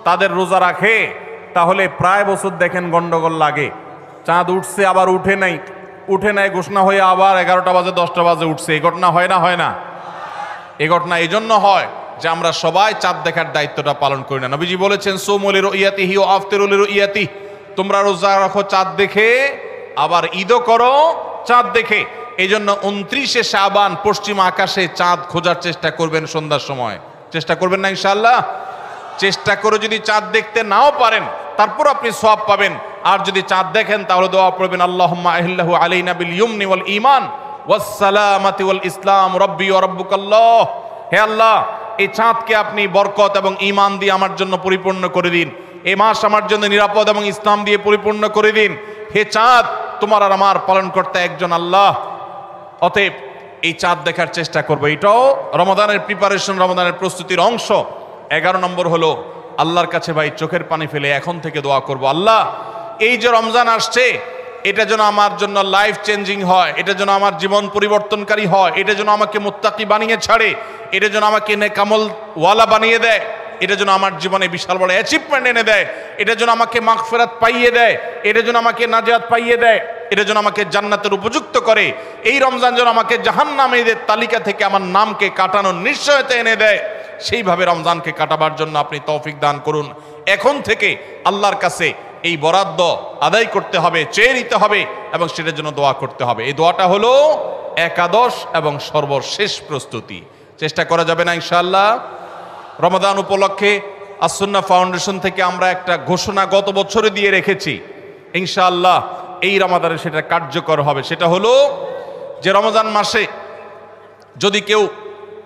তাদের রোজা রাখে তাহলে প্রায় বছর দেখেন গন্ডগোল লাগে। চাঁদ উঠছে আবার উঠে নাই, উঠে নাই ঘোষণা হয়ে আবার 11টা বাজে 10টা বাজে উঠছে। এই ঘটনা হয় না? হয় না? এই ঘটনা এই জন্য হয় যে আমরা সবাই চাঁদ দেখার দায়িত্বটা পালন করি না। নবীজি বলেছেন সোমলির ইয়াতিহি ও আফতিরুলির ইয়াতি, তোমরা রোজা রাখো চাঁদ দেখে, আবার ঈদও করো চাঁদ দেখে। এই জন্য 29শে শাবান পশ্চিম আকাশে চাঁদ খোঁজার চেষ্টা করবেন সন্ধ্যার সময়। চেষ্টা করবেন না ইনশাআল্লাহ? চেষ্টা করে যদি চাঁদ দেখতে নাও পারেন তারপর আপনি সওয়াব পাবেন। আর যদি চাঁদ দেখেন তাহলে দোয়া পড়বেন আল্লাহুম্মা আহিল্লাহু আলাইনা বিল ইয়ুমনি ওয়াল ঈমান ওয়াস সালামাতি ওয়াল ইসলাম রব্বি ওয়া রাব্বুকাল্লাহ। হে আল্লাহ, এই চাঁদকে আপনি বরকত এবং ঈমান দিয়ে আমার জন্য পরিপূর্ণ করে দিন। এই মাস আমার জন্য নিরাপদ এবং ইসলাম দিয়ে পরিপূর্ণ করে দিন। হে চাঁদ, তোমার আর আমার পালনকর্তা একজন আল্লাহ। অতএব এই চাঁদ দেখার চেষ্টা করবো। এটাও রমাদানের প্রিপারেশন, রমাদানের প্রস্তুতির অংশ। 11 নম্বর হলো আল্লাহর কাছে ভাই চোখের পানি ফেলে এখন থেকে দোয়া করব, আল্লাহ এই যে রমজান আসছে এটা যেন আমার জন্য লাইফ চেঞ্জিং হয়, এটা যেন আমার জীবন পরিবর্তনকারী হয়, এটা যেন আমাকে মুত্তাকি বানিয়ে ছাড়ে, এটা যেন আমাকে নেকামল ওয়ালা বানিয়ে দেয়, এটা যেন আমার জীবনে বিশাল বড় অ্যাচিভমেন্ট এনে দেয়, এটা যেন আমাকে মাগফিরাত পাইয়ে দেয়, এটা যেন আমাকে নাজাত পাইয়ে দেয়, এটা যেন আমাকে জান্নাতের উপযুক্ত করে। এই রমজান যেন আমাকে জাহান্নামীদের তালিকা থেকে আমার নামকে কাটানোর নিশ্চয়তা এনে দেয়। সেইভাবে রমজানকে কাটাবার জন্য আপনি তৌফিক দান করুন। এখন থেকে আল্লাহর কাছে এই বরাদ্দ আদায় করতে হবে, চেয়ে নিতে হবে এবং সেটার জন্য দোয়া করতে হবে। এই দোয়াটা হলো একাদশ এবং সর্বশেষ প্রস্তুতি। চেষ্টা করা যাবে না ইনশাআল্লাহ? রমাদান উপলক্ষে আসুন্নাহ ফাউন্ডেশন থেকে আমরা একটা ঘোষণা গত বছরে দিয়ে রেখেছি, ইনশাআল্লাহ এই রমাদানে সেটা কার্যকর হবে। সেটা হলো যে রমজান মাসে যদি কেউ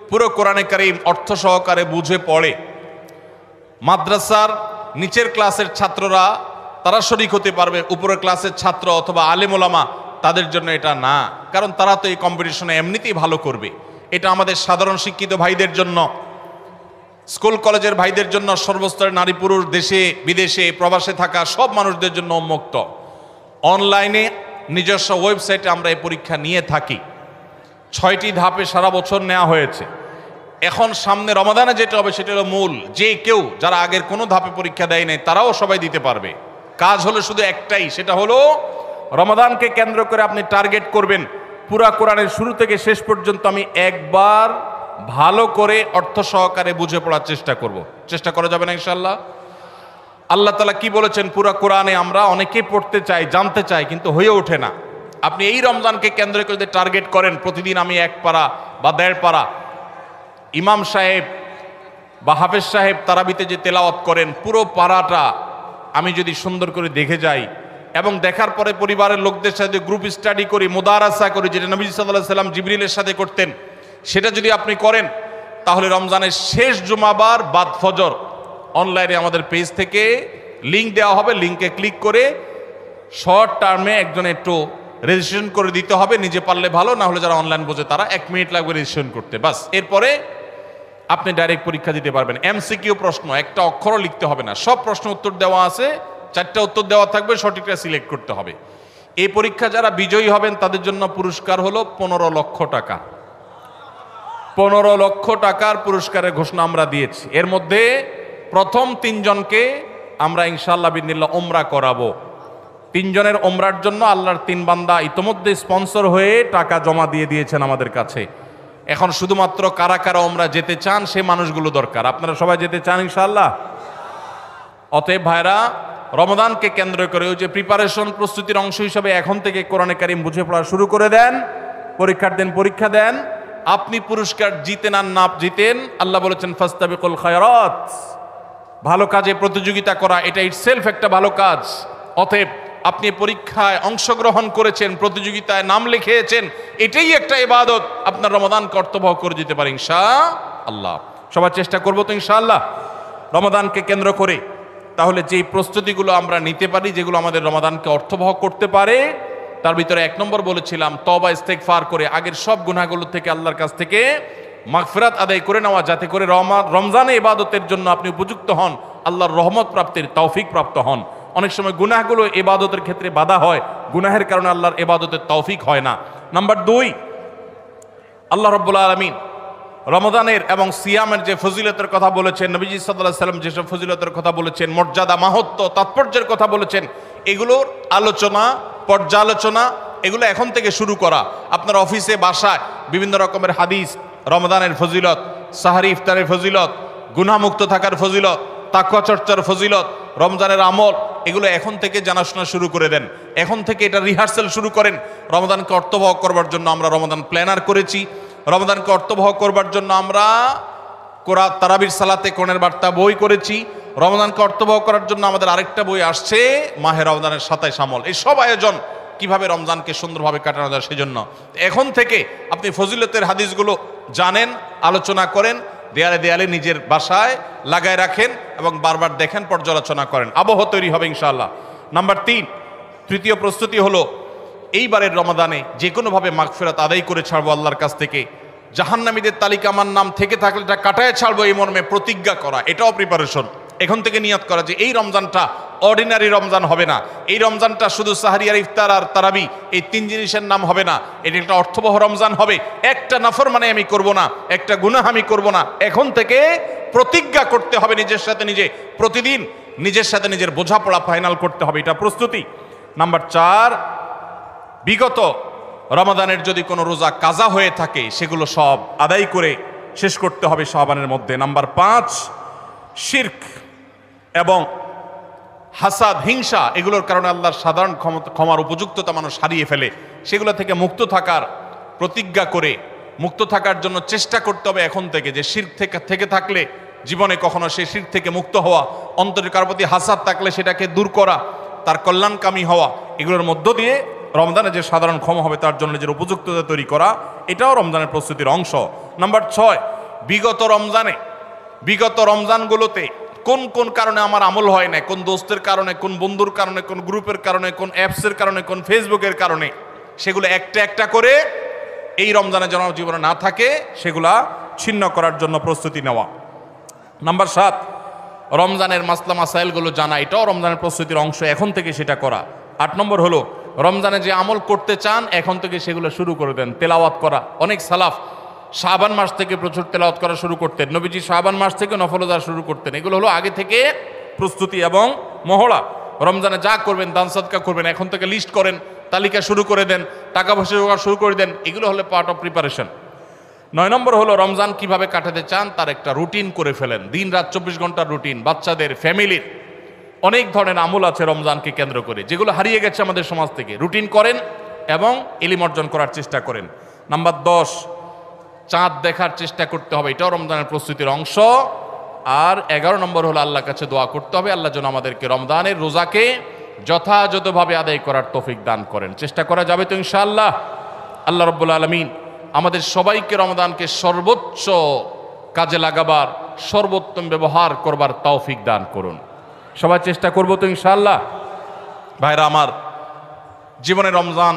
পুরো কোরআনে কারীম অর্থ সহকারে বুঝে পড়ে, মাদ্রাসার নিচের ক্লাসের ছাত্ররা তারা শরীক হতে পারবে, উপরের ক্লাসের ছাত্র অথবা আলেম ওলামা তাদের জন্য এটা না, কারণ তারা তো এই কম্পিটিশনে এমনিতেই ভালো করবে। এটা আমাদের সাধারণ শিক্ষিত ভাইদের জন্য, স্কুল কলেজের ভাইদের জন্য, সর্বস্তরের নারী পুরুষ, দেশে বিদেশে প্রবাসে থাকা সব মানুষদের জন্য উন্মুক্ত। অনলাইনে নিজস্ব ওয়েবসাইটে আমরা এই পরীক্ষা নিয়ে থাকি। 6টি ধাপে সারা বছর নেওয়া হয়েছে। এখন সামনে রমাদানে যেটা হবে সেটা হলো মূল, যে কেউ যারা আগের কোনো ধাপে পরীক্ষা দেয় নাই তারাও সবাই দিতে পারবে। কাজ হলো শুধু একটাই, সেটা হলো রমাদানকে কেন্দ্র করে আপনি টার্গেট করবেন পুরা কোরআনের শুরু থেকে শেষ পর্যন্ত আমি একবার ভালো করে অর্থ সহকারে বুঝে পড়ার চেষ্টা করব। চেষ্টা করা যাবে না ইনশাআল্লাহ? আল্লাহ তাআলা কি বলেছেন পুরা কোরআনে আমরা অনেকেই পড়তে চাই, জানতে চাই, কিন্তু হয়ে ওঠে না। আপনি এই রমজানকে কেন্দ্র করে যদি টার্গেট করেন প্রতিদিন আমি 1 পারা বা 1.5 পারা, ইমাম সাহেব বা হাফেজ সাহেব তারাবিতে যে তেলাওয়াত করেন পুরো পারাটা আমি যদি সুন্দর করে দেখে যাই এবং দেখার পরে পরিবারের লোকদের সাথে গ্রুপ স্টাডি করি, মুদারাসা করি, যেটা নবী সাল্লাল্লাহু আলাইহি সাল্লাম জিবরিলের সাথে করতেন, সেটা যদি আপনি করেন তাহলে রমজানের শেষ জুমাবার বাদ ফজর অনলাইনে আমাদের পেজ থেকে লিঙ্ক দেওয়া হবে। লিঙ্কে ক্লিক করে শর্ট টার্মে একজন একটু রেজিস্ট্রেশন করে দিতে হবে, নিজে পারলে ভালো, না হলে যারা অনলাইন বোঝে তারা 1 মিনিট লাগবে রেজিস্ট্রেশন করতে, বাস। এরপরে আপনি ডাইরেক্ট পরীক্ষা দিতে পারবেন। এমসিকিউ প্রশ্ন, একটা অক্ষরও লিখতে হবে না, সব প্রশ্ন উত্তর দেওয়া আছে, 4টা উত্তর দেওয়া থাকবে, সঠিকটা সিলেক্ট করতে হবে। এই পরীক্ষা যারা বিজয়ী হবেন তাদের জন্য পুরস্কার হলো 15 লক্ষ টাকা। 15 লক্ষ টাকার পুরস্কারের ঘোষণা আমরা দিয়েছি। এর মধ্যে প্রথম 3 জনকে আমরা ইনশাআল্লাহ বিদিনিল্লাহ ওমরা করাবো। 3 জনের ওমরার জন্য আল্লাহর 3 বান্দা ইতোমধ্যে স্পন্সর হয়ে টাকা জমা দিয়ে দিয়েছেন আমাদের কাছে। এখন শুধুমাত্র কারা কারা ওমরা যেতে চান সে মানুষগুলো দরকার। আপনারা সবাই যেতে চান ইনশাআল্লাহ? অতএব ভাইরা, রমজানকে কেন্দ্র করে ওই যে প্রিপারেশন, প্রস্তুতির অংশ হিসাবে এখন থেকে কোরআনে কারিম বুঝে পড়া শুরু করে দেন। পরীক্ষার দিন পরীক্ষা দেন। আপনি পুরস্কার জিতেন আর না জিতেন, আল্লাহ বলেছেন ফাস্তাবিকুল খায়রাত, ভালো কাজে প্রতিযোগিতা করা এটা ইটসেলফ একটা ভালো কাজ। অতএব আপনি পরীক্ষায় অংশগ্রহণ করেছেন, প্রতিযোগিতায় নাম লিখিয়েছেন, এটাই একটা ইবাদত। আপনার রমাদান কর্তব্য করে দিতে পারে ইনশাআল্লাহ। সবার চেষ্টা করবো তো ইনশাআল্লাহ রমাদানকে কেন্দ্র করে। তাহলে যেই প্রস্তুতিগুলো আমরা নিতে পারি, যেগুলো আমাদের রমাদানকে অর্থবহ করতে পারে, তার ভিতরে 1 নম্বর বলেছিলাম তওবা ইস্তেগফার করে আগের সব গুনাহগুলো থেকে আল্লাহর কাছ থেকে মাগফিরাত আদায় করে নেওয়া, যাতে করে রমজানে ইবাদতের জন্য আপনি উপযুক্ত হন, আল্লাহর রহমত প্রাপ্তির তৌফিক প্রাপ্ত হন। অনেক সময় গুনাহগুলো ইবাদতের ক্ষেত্রে বাধা হয়, গুনাহের কারণে আল্লাহর ইবাদতের তৌফিক হয় না। নাম্বার 2, আল্লাহ রাব্বুল আলামিন রমজানের এবং সিয়ামের যে ফজিলতের কথা বলেছেন, নবীজি সাল্লাল্লাহু আলাইহি ওয়াসাল্লাম যেসব ফজিলতের কথা বলেছেন, মর্যাদা, মাহাত্ম্য, তাৎপর্যের কথা বলেছেন, এগুলোর আলোচনা, পর্যালোচনা এগুলো এখন থেকে শুরু করা। আপনার অফিসে, বাসায় বিভিন্ন রকমের হাদিস, রমজানের ফজিলত, সাহারি ইফতারের ফজিলত, গুনাহমুক্ত থাকার ফজিলত, তাকওয়া চর্চার ফজিলত, রমজানের আমল, এগুলো এখন থেকে জানাশোনা শুরু করে দেন। এখন থেকে এটা রিহার্সাল শুরু করেন। রমজানকে অর্থবহ করবার জন্য আমরা রমজান প্ল্যানার করেছি। রমজানকে অর্থবহ করবার জন্য আমরা তারাবির সালাতে কোরআনের বার্তা বই করেছি। রমজানকে অর্থবহ করার জন্য আমাদের আরেকটা বই আসছে, মাহে রমজানের 27 আমল। এই সব আয়োজন কিভাবে রমজানকে সুন্দরভাবে কাটানো যায় সেজন্য এখন থেকে আপনি ফজিলতের হাদিসগুলো জানেন, আলোচনা করেন, দেয়ালে দেয়ালে নিজের বাসায় লাগায় রাখেন এবং বারবার দেখেন, পর্যালোচনা করেন, আবহ তৈরি হবে ইনশাআল্লাহ। নাম্বার 3, তৃতীয় প্রস্তুতি হলো এইবারের রমাদানে যে কোনোভাবে মাগফিরাত আদায় করে ছাড়বো আল্লাহর কাছ থেকে। জাহান্নামীদের তালিকা আমার নাম থেকে থাকলে এটা কাটায় ছাড়বো, এই মর্মে প্রতিজ্ঞা করা, এটাও প্রিপারেশন। এখন থেকে নিয়ত করা যে এই রমজানটা অর্ডিনারি রমজান হবে না, এই রমজানটা শুধু সাহারি আর ইফতার আর তারাবি এই 3 জিনিসের নাম হবে না, এটা একটা অর্থবহ রমজান হবে। একটা নাফরমানি আমি করব না, একটা গুনাহ আমি করব না। এখন থেকে প্রতিজ্ঞা করতে হবে নিজের সাথে নিজে, প্রতিদিন নিজের সাথে নিজের বোঝাপড়া ফাইনাল করতে হবে, এটা প্রস্তুতি। নাম্বার 4, বিগত রমাদানের যদি কোনো রোজা কাজা হয়ে থাকে সেগুলো সব আদায় করে শেষ করতে হবে শাবানের মধ্যে। নাম্বার 5, শিরক এবং হাসাদ, হিংসা, এগুলোর কারণে আল্লাহর সাধারণ ক্ষমার উপযুক্ততা মানুষ হারিয়ে ফেলে, সেগুলো থেকে মুক্ত থাকার প্রতিজ্ঞা করে মুক্ত থাকার জন্য চেষ্টা করতে হবে এখন থেকে। যে শিরক থেকে থাকলে জীবনে কখনো সেই শিরক থেকে মুক্ত হওয়া, অন্তরের কারো প্রতি হাসাদ থাকলে সেটাকে দূর করা, তার কল্যাণকামী হওয়া, এগুলোর মধ্য দিয়ে রমজানে যে সাধারণ ক্ষমা হবে তার জন্য নিজের উপযুক্ততা তৈরি করা, এটাও রমজানের প্রস্তুতির অংশ। নাম্বার 6, বিগত রমজানগুলোতে কোন কোন কারণে আমার আমল হয় না, কোন দোস্তের কারণে, কোন বন্ধুর কারণে, কোন গ্রুপের কারণে, কোন অ্যাপসের কারণে, কোন ফেসবুকের কারণে, সেগুলো একটা একটা করে এই রমজানে যেন জীবনে না থাকে সেগুলা ছিন্ন করার জন্য প্রস্তুতি নেওয়া। নাম্বার 7, রমজানের মাসলা মাসাইলগুলো জানা, এটাও রমজানের প্রস্তুতির অংশ, এখন থেকে সেটা করা। 8 নম্বর হলো রমজানে যে আমল করতে চান এখন থেকে সেগুলো শুরু করে দেন। তেলাওয়াত করা, অনেক সালাফ শাবান মাস থেকে প্রচুর তেলাওয়াত করা শুরু করতেন, নবীজি শাবান মাস থেকে নফল রোজা শুরু করতেন। এগুলো হলো আগে থেকে প্রস্তুতি এবং মহড়া। রমজানে যা করবেন, দান সাদকা করবেন, এখন থেকে লিস্ট করেন, তালিকা শুরু করে দেন, টাকা পয়সা জোগাড় শুরু করে দেন, এগুলো হলো পার্ট অফ প্রিপারেশন। 9 নম্বর হলো রমজান কিভাবে কাটাতে চান তার একটা রুটিন করে ফেলেন, দিন রাত 24 ঘন্টার রুটিন। বাচ্চাদের, ফ্যামিলির অনেক ধরনের আমল আছে রমজানকে কেন্দ্র করে, যেগুলো হারিয়ে গেছে আমাদের সমাজ থেকে। রুটিন করেন এবং ইলম অর্জন করার চেষ্টা করেন। নাম্বার 10, চাঁদ দেখার চেষ্টা করতে হবে, এটাও রমজানের প্রস্তুতির অংশ। আর 11 নম্বর হলো আল্লাহর কাছে দোয়া করতে হবে, আল্লাহ যেন আমাদেরকে রমজানের রোজাকে যথাযথভাবে আদায় করার তৌফিক দান করেন। চেষ্টা করা যাবে তো ইনশাআল্লাহ। আল্লাহ রাব্বুল আলামিন আমাদের সবাইকে রমজানকে সর্বোচ্চ কাজে লাগাবার, সর্বোত্তম ব্যবহার করবার তৌফিক দান করুন। সবাই চেষ্টা করবো তো ইনশাআল্লাহ। ভাইরা আমার, জীবনে রমজান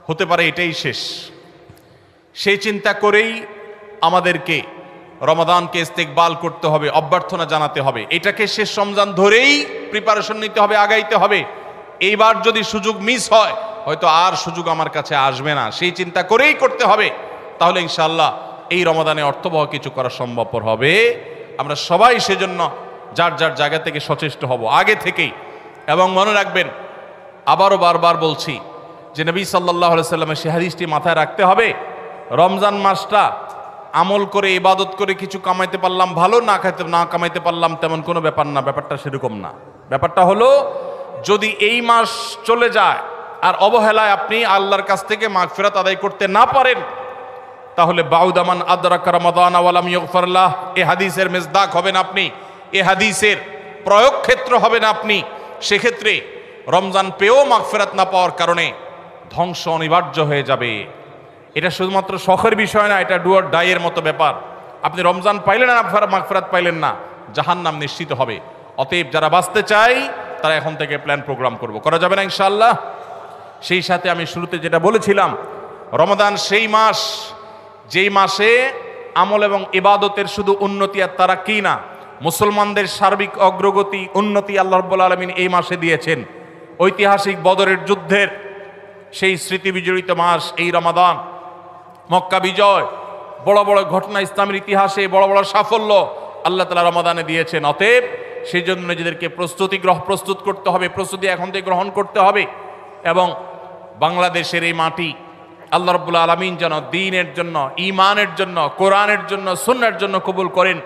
হতে পারে এটাই শেষ, সেই চিন্তা করেই আমাদেরকে রমাদানকে ইস্তেকবাল করতে হবে, অভ্যর্থনা জানাতে হবে। এটাকে শেষ রমজান ধরেই প্রিপারেশন নিতে হবে, আগাইতে হবে। এইবার যদি সুযোগ মিস হয়, হয়তো আর সুযোগ আমার কাছে আসবে না, সেই চিন্তা করেই করতে হবে। তাহলে ইনশাআল্লাহ এই রমাদানে অর্থবহ কিছু করা সম্ভবপর হবে। আমরা সবাই সেজন্য যার যার জায়গা থেকে সচেষ্ট হব আগে থেকেই। এবং মনে রাখবেন, আবারও বারবার বলছি যে নবী সাল্লাল্লাহু আলাইহি সাল্লামের সেই হাদিসটি মাথায় রাখতে হবে। রমজান মাসটা আমল করে ইবাদত করে কিছু কামাইতে পারলাম ভালো, না কামাইতে পারলাম তেমন কোনো ব্যাপার না। ব্যাপারটা সেরকম না। ব্যাপারটা হলো, যদি এই মাস চলে যায় আর অবহেলায় আপনি আল্লাহর কাছ থেকে মাগফিরাত আদায় করতে না পারেন, তাহলে বাউদামান আদরাকা রমাদান ওয়া লাম ইগফার লাহ, এই হাদিসের মেজদাক হবেন আপনি, এই হাদিসের প্রয়োগ ক্ষেত্র হবেন আপনি। সেক্ষেত্রে রমজান পেয়েও মাগফিরাত না পাওয়ার কারণে ধ্বংস অনিবার্য হয়ে যাবে। এটা শুধুমাত্র শখের বিষয় না, এটা ডু অর ডাই এর মতো ব্যাপার। আপনি রমজান পাইলেন না, মাগফিরাত পাইলেন না, জাহান্নাম নিশ্চিত হবে। অতএব যারা বাঁচতে চাই তারা এখন থেকে প্ল্যান প্রোগ্রাম করা যাবে না ইনশাআল্লাহ। সেই সাথে আমি শুরুতে যেটা বলেছিলাম, রমাদান সেই মাস যেই মাসে আমল এবং ইবাদতের শুধু উন্নতি আর তারাক্কি না, মুসলমানদের সার্বিক অগ্রগতি উন্নতি আল্লাহ রাব্বুল আলামিন এই মাসে দিয়েছেন। ঐতিহাসিক বদরের যুদ্ধের সেই স্মৃতি বিজড়িত মাস এই রমাদান। মক্কা বিজয়, বড় বড় ঘটনা ইসলামের ইতিহাসে, বড় বড় সাফল্য আল্লাহ তাআলা রমাদানে দিয়েছেন। অতএব সেই জন্য নিজেদেরকে প্রস্তুত করতে হবে, প্রস্তুতি এখন থেকে গ্রহণ করতে হবে। এবং বাংলাদেশের এই মাটি আল্লাহ রাব্বুল আলামিন যেন দ্বীনের জন্য, ঈমানের জন্য, কোরআনের জন্য, সুন্নাহর জন্য কবুল করেন।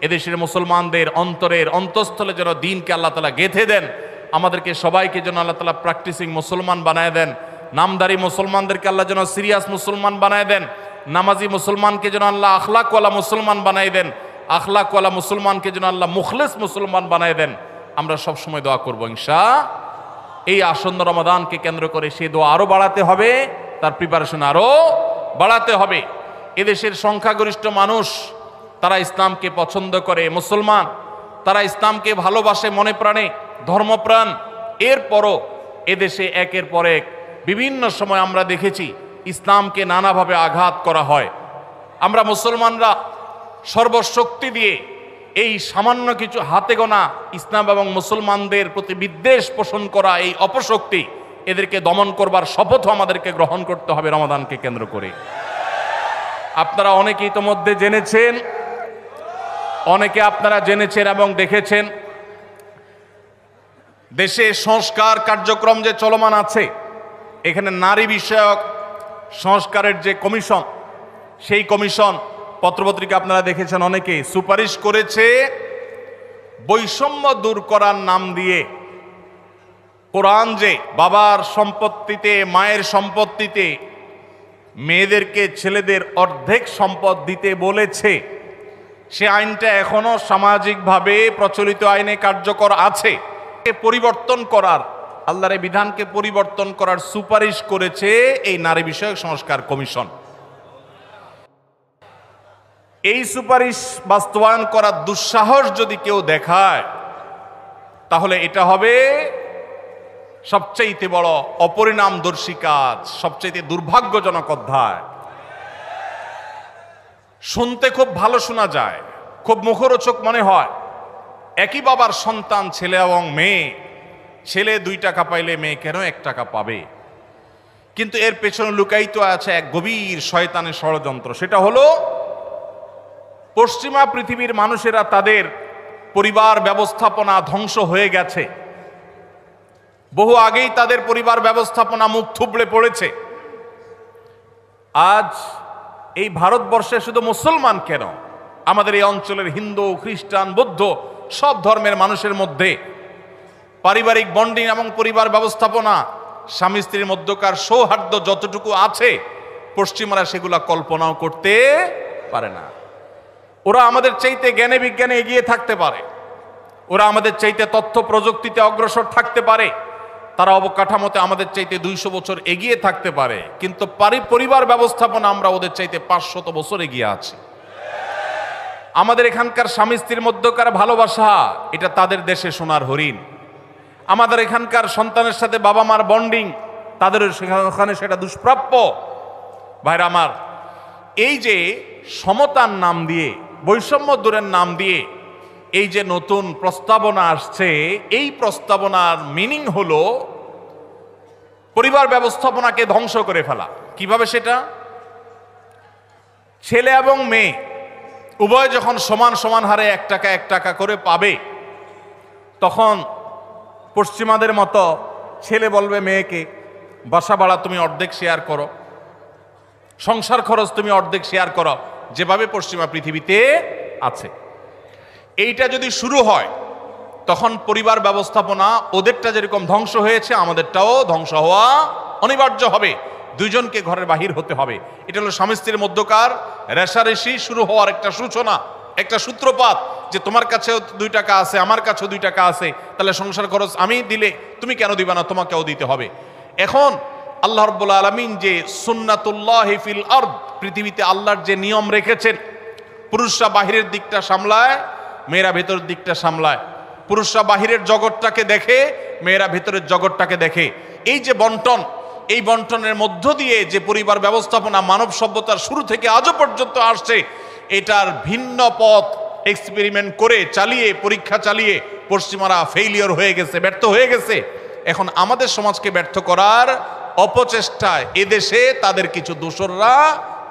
এদেশের মুসলমানদের অন্তরের অন্তঃস্থলে যেন দ্বীনকে আল্লাহ তাআলা গেঁথে দেন। আমাদেরকে সবাইকে যেন আল্লাহ তাআলা প্র্যাকটিসিং মুসলমান বানায় দেন। নামদারি মুসলমানদেরকে আল্লাহ যেন সিরিয়াস মুসলমান বানায় দেন। নামাজি মুসলমানকে যেন আল্লাহ আখলাকওয়ালা মুসলমান বানায় দেন। আখলাকওয়ালা মুসলমানকে যেন আল্লাহ মুখলিস মুসলমান বানায় দেন। আমরা সব সময় দোয়া করব ইনশাআল্লাহ। এই আসন্ন রমাদানকে কেন্দ্র করে সেই দোয়া আরো বাড়াতে হবে, তার প্রিপারেশন আরো বাড়াতে হবে। এদেশের সংখ্যাগরিষ্ঠ মানুষ তারা ইসলামকে পছন্দ করে, মুসলমান তারা ইসলামকে ভালোবাসে মনে প্রাণে, ধর্মপ্রাণ। এরপরও এদেশে একের পর এক বিভিন্ন সময় আমরা দেখেছি ইসলামকে নানাভাবে আঘাত করা হয়। আমরা মুসলমানরা সর্বশক্তি দিয়ে এই সামান্য কিছু হাতে গোনা ইসলাম এবং মুসলমানদের প্রতি বিদ্বেষ পোষণ করা এই অপশক্তি, এদেরকে দমন করবার শপথ আমাদেরকে গ্রহণ করতে হবে রমাদানকে কেন্দ্র করে। আপনারা অনেকে ইতোমধ্যে জেনেছেন, অনেকে আপনারা জেনেছেন এবং দেখেছেন, দেশে সংস্কার কার্যক্রম যে চলমান আছে, এখানে নারী বিষয়ক সংস্কারের যে কমিশন, সেই কমিশন পত্রপত্রিকা আপনারা দেখেছেন, অনেকে সুপারিশ করেছে বৈষম্য দূর করার নাম দিয়ে কোরআন যে বাবার সম্পত্তিতে, মায়ের সম্পত্তিতে মেয়েদেরকে ছেলেদের অর্ধেক সম্পদ দিতে বলেছে, সে আইনটা এখনো সামাজিকভাবে প্রচলিত আইনে কার্যকর আছে। পরিবর্তন করার, আল্লাহর এই বিধানকে পরিবর্তন করার সুপারিশ করেছে এই নারী বিষয়ক সংস্কার কমিশন। এই সুপারিশ বাস্তবায়ন করার দুঃসাহস যদি কেউ দেখায়, তাহলে এটা হবে সবচেয়ে বড় অপরিণামদর্শী কাজ, সবচেয়ে দুর্ভাগ্যজনক অধ্যায়। শুনতে খুব ভালো শোনা যায়, খুব মুখরোচক মনে হয়। একই বাবার সন্তান ছেলে এবং মেয়ে, ছেলে 2 টাকা পাইলে মেয়ে কেন 1 টাকা পাবে? কিন্তু এর পেছনে লুকায়িত আছে এক গভীর শয়তানের ষড়যন্ত্র। সেটা হলো পশ্চিমা পৃথিবীর মানুষেরা তাদের পরিবার ব্যবস্থাপনা ধ্বংস হয়ে গেছে, বহু আগেই তাদের পরিবার ব্যবস্থাপনা মুখ থুবড়ে পড়েছে। আজ এই ভারতবর্ষে শুধু মুসলমান কেন, আমাদের এই অঞ্চলের হিন্দু, খ্রিস্টান, বৌদ্ধ সব ধর্মের মানুষের মধ্যে পারিবারিক বন্ডিং এবং পরিবার ব্যবস্থাপনা, স্বামী স্ত্রীর মধ্যকার সৌহার্দ্য যতটুকু আছে, পশ্চিমারা সেগুলা কল্পনাও করতে পারে না। ওরা আমাদের চাইতে জ্ঞানে বিজ্ঞানে এগিয়ে থাকতে পারে, ওরা আমাদের চাইতে তথ্য প্রযুক্তিতে অগ্রসর থাকতে পারে, তারা অবকাঠামোতে আমাদের চাইতে 200 বছর এগিয়ে থাকতে পারে, কিন্তু পরিবার ব্যবস্থাপনা আমরা ওদের চাইতে 500 বছর এগিয়ে আছি। আমাদের এখানকার স্বামী স্ত্রীর মধ্যকার ভালোবাসা, এটা তাদের দেশে সোনার হরিণ। আমাদের এখানকার সন্তানের সাথে বাবা মার বন্ডিং, তাদের ওখানে সেটা দুষ্প্রাপ্য। ভাইরা আমার, এই যে সমতার নাম দিয়ে, বৈষম্য দূরের নাম দিয়ে এই যে নতুন প্রস্তাবনা আসছে, এই প্রস্তাবনার মিনিং হলো পরিবার ব্যবস্থাপনাকে ধ্বংস করে ফেলা। কিভাবে সেটা? ছেলে এবং মেয়ে উভয় যখন সমান সমান হারে 1 টাকা করে পাবে, তখন পশ্চিমাদের মতো ছেলে বলবে মেয়েকে, বাসা ভাড়া তুমি অর্ধেক শেয়ার করো, সংসার খরচ তুমি অর্ধেক শেয়ার করো, যেভাবে পশ্চিমা পৃথিবীতে আছে। এইটা যদি শুরু হয় তখন পরিবার ব্যবস্থাপনা ওদেরটা যেরকম ধ্বংস হয়েছে আমাদেরটাও ধ্বংস হওয়া অনিবার্য হবে। দুইজনকে ঘরের বাহির হতে হবে। এটা হলো স্বামী স্ত্রীর মধ্যকার রেষারেষি শুরু হওয়ার একটা সূচনা, একটা সূত্রপাত, যে তোমার কাছেও 2 টাকা আছে, আমার কাছেও 2 টাকা আছে, তাহলে সংসার খরচ আমি দিলে তুমি কেন দিবা না, তোমাকেও দিতে হবে। এখন আল্লাহ রাব্বুল আলামিন যে সুন্নাতুল্লাহি ফিল আরদ, পৃথিবীতে আল্লাহর যে নিয়ম রেখেছেন, পুরুষরা বাহিরের দিকটা সামলায়, মেয়েরা ভেতরের দিকটা সামলায়। পুরুষরা বাহিরের জগৎটাকে দেখে, মেয়েরা ভেতরের জগৎটাকে দেখে। এই যে বন্টন, এই বন্টনের মধ্য দিয়ে যে পরিবার ব্যবস্থাপনা মানব সভ্যতার শুরু থেকে আজও পর্যন্ত আসছে, এটার ভিন্ন পথ এক্সপেরিমেন্ট করে চালিয়ে, পরীক্ষা চালিয়ে পশ্চিমারা ফেইলিওর হয়ে গেছে, ব্যর্থ হয়ে গেছে। এখন আমাদের সমাজকে ব্যর্থ করার অপচেষ্টায় এদেশে তাদের কিছু দোসররা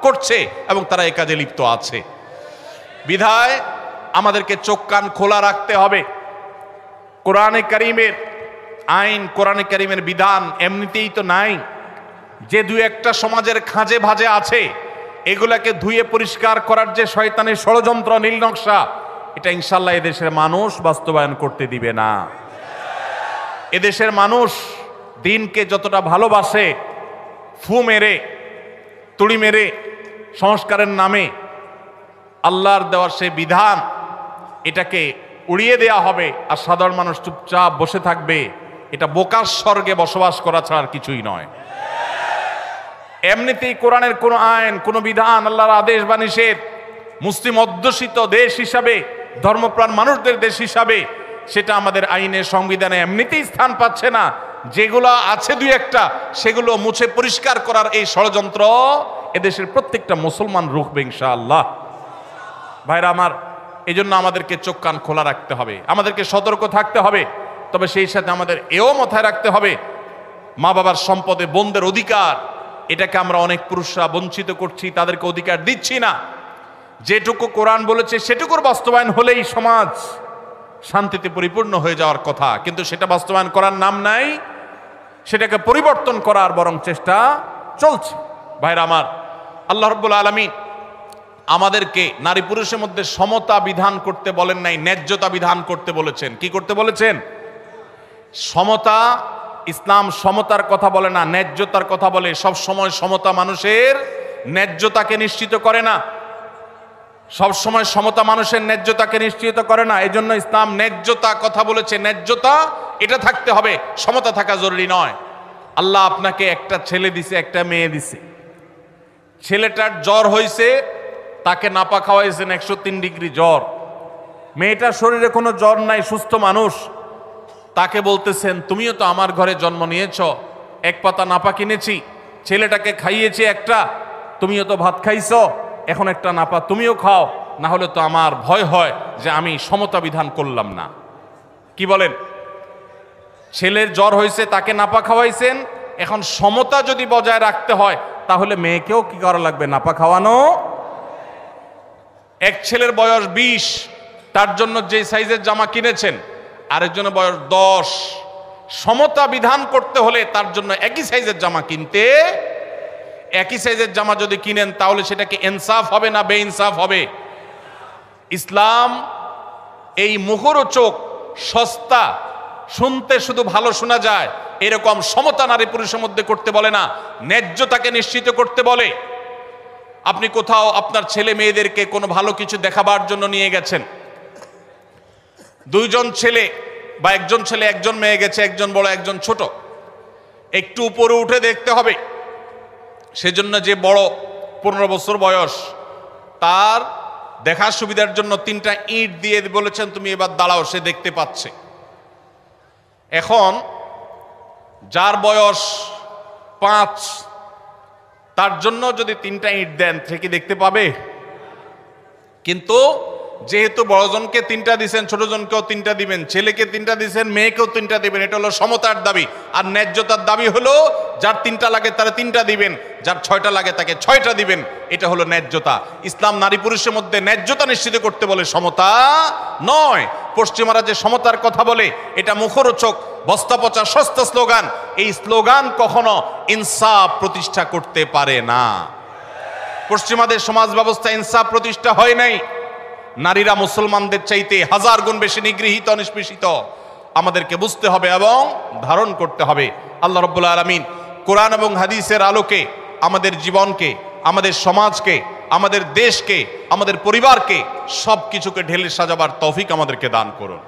করছে এবং তারা এই কাজে লিপ্ত আছে। বিধায় আমাদেরকে চোখ কান খোলা রাখতে হবে। কোরআনে কারীমের আইন, কোরআনে কারীমের বিধান এমনিতেই তো নাই। যে 2-1টা সমাজের খাঁজে ভাজে আছে, এগুলাকে ধুয়ে পরিষ্কার করার যে শয়তানের ষড়যন্ত্র, নীলনকশা, এটা ইনশাল্লাহ এদেশের মানুষ বাস্তবায়ন করতে দিবে না। এদেশের মানুষ দিনকে যতটা ভালোবাসে, ফু মেরে, তুড়ি মেরে সংস্কারের নামে আল্লাহর দেওয়ার সেই বিধান, এটাকে উড়িয়ে দেয়া হবে আর সাধারণ মানুষ চুপচাপ বসে থাকবে। এটা বোকার স্বর্গে বসবাস করা ছাড়া আর কিছুই নয়। এমনিতেই কোরআনের কোন আইন, কোন বিধান, আল্লাহর আদেশ বা নিষেধ, মুসলিম অধ্যুষিত দেশ হিসাবে, ধর্মপ্রাণ মানুষদের দেশ হিসাবে, সেটা আমাদের আইনে, সংবিধানে এমনিতেই স্থান পাচ্ছে না। যেগুলো আছে 2-1টা, সেগুলো মুছে পরিষ্কার করার এই ষড়যন্ত্র এদেশের প্রত্যেকটা মুসলমান রুখবে ইনশাআল্লাহ। ভাইরা আমার, এই জন্য আমাদেরকে চোখ কান খোলা রাখতে হবে, আমাদেরকে সতর্ক থাকতে হবে। তবে সেই সাথে আমাদের এও মাথায় রাখতে হবে, মা বাবার সম্পদে বোনদের অধিকার, এটাকে আমরা অনেক পুরুষরা বঞ্চিত করছি, তাদেরকে অধিকার দিচ্ছি না। যেটুকু কোরআন বলেছে সেটুকুর বাস্তবায়ন হলেই সমাজ শান্তিতে পরিপূর্ণ হয়ে যাওয়ার কথা, কিন্তু সেটা বাস্তবায়ন করার নাম নাই, সেটাকে পরিবর্তন করার বরং চেষ্টা চলছে। ভাইরা আমার, আল্লাহ রাব্বুল আলামিন আমাদেরকে নারী পুরুষের মধ্যে সমতা বিধান করতে বলেন নাই, ন্যায্যতা বিধান করতে বলেছেন। কি করতে বলেছেন? সমতা। ইসলাম সমতার কথা বলে না, ন্যায্যতার কথা বলে। সব সময় সমতা মানুষের ন্যায্যতাকে নিশ্চিত করে না, সব সময় সমতা মানুষের ন্যায্যতাকে নিশ্চিত করে না। এজন্য ইসলাম ন্যায্যতা কথা বলেছে। ন্যায্যতা এটা থাকতে হবে, সমতা থাকা জরুরি নয়। আল্লাহ আপনাকে একটা ছেলে দিছে, একটা মেয়ে দিছে। ছেলেটার জ্বর হয়েছে, তাকে নাপা খাওয়াইছেন 103 ডিগ্রি জ্বর। মেয়েটার শরীরে কোনো জ্বর নাই, সুস্থ মানুষ, তাকে বলতেছেন তুমিও তো আমার ঘরে জন্ম নিয়েছ, 1 পাতা নাপা কিনেছি, ছেলেটাকে খাইয়েছি একটা, তুমিও তো ভাত খাইছো, এখন একটা নাপা তুমিও খাও, না হলে তো আমার ভয় হয় যে আমি সমতা বিধান করলাম না। কি বলেন? ছেলের জ্বর হয়েছে, তাকে নাপা খাওয়াইছেন, এখন সমতা যদি বজায় রাখতে হয় তাহলে মেয়েকেও কি করা লাগবে? নাপা খাওয়ানো। এক ছেলের বয়স 20, তার জন্য যে সাইজের জামা কিনেছেন, আরেকজনের বয়স 10। সমতা বিধান করতে হলে তার জন্য একই সাইজের জামা কিনতে, একই সাইজের জামা যদি কিনেন তাহলে সেটাকে ইনসাফ হবে না বেইনসাফ হবে? ইসলাম এই মুখরোচক, সস্তা, শুনতে শুধু ভালো শোনা যায় এরকম সমতা নারী পুরুষের মধ্যে করতে বলে না, ন্যায্যতাকে নিশ্চিত করতে বলে। আপনি কোথাও আপনার ছেলে মেয়েদেরকে কোনো ভালো কিছু দেখাবার জন্য নিয়ে গেছেন, 2 জন ছেলে বা 1 জন ছেলে 1 জন মেয়ে গেছে, একজন বড় একজন ছোট, একটু উপরে উঠে দেখতে হবে। সেজন্য যে বড় 15 বছর বয়স, তার দেখার সুবিধার জন্য 3টা ইট দিয়ে বলেছেন তুমি এবার দাঁড়াও, সে দেখতে পাচ্ছে। এখন যার বয়স 5, তার জন্য যদি 3টা ইট দেন সে কি দেখতে পাবে? কিন্তু যেহেতু বড়জনকে 3টা দিবেন, ছোটজনকেও 3টা দিবেন, ছেলেকে 3টা দিবেন, মেয়েকেও 3টা দিবেন, এটা হলো সমতার দাবি। আর ন্যায্যতার দাবি হলো যার 3টা লাগে তারা 3টা দিবেন, যার 6টা লাগে তাকে 6টা দিবেন। এটা হলো ন্যায্যতা। ইসলাম নারী পুরুষের মধ্যে ন্যায্যতা নিশ্চিত করতে বলে, সমতা নয়। পশ্চিমারা যে সমতার কথা বলে এটা মুখরোচক, বস্তাপচা, সস্তা স্লোগান। এই স্লোগান কখনো ইনসাফ প্রতিষ্ঠা করতে পারে না। পশ্চিমাদের সমাজ ব্যবস্থা ইনসাফ প্রতিষ্ঠা হয় নাই। নারীরা মুসলমানদের চাইতে 1000 গুণ বেশি নিগৃহীত, নিষ্পেষিত। আমাদেরকে বুঝতে হবে এবং ধারণ করতে হবে। আল্লাহ রাব্বুল আলামিন কোরআন এবং হাদিসের আলোকে আমাদের জীবনকে, আমাদের সমাজকে, আমাদের দেশকে, আমাদের পরিবারকে সবকিছুকে ঢেলে সাজাবার তৌফিক আমাদেরকে দান করুন।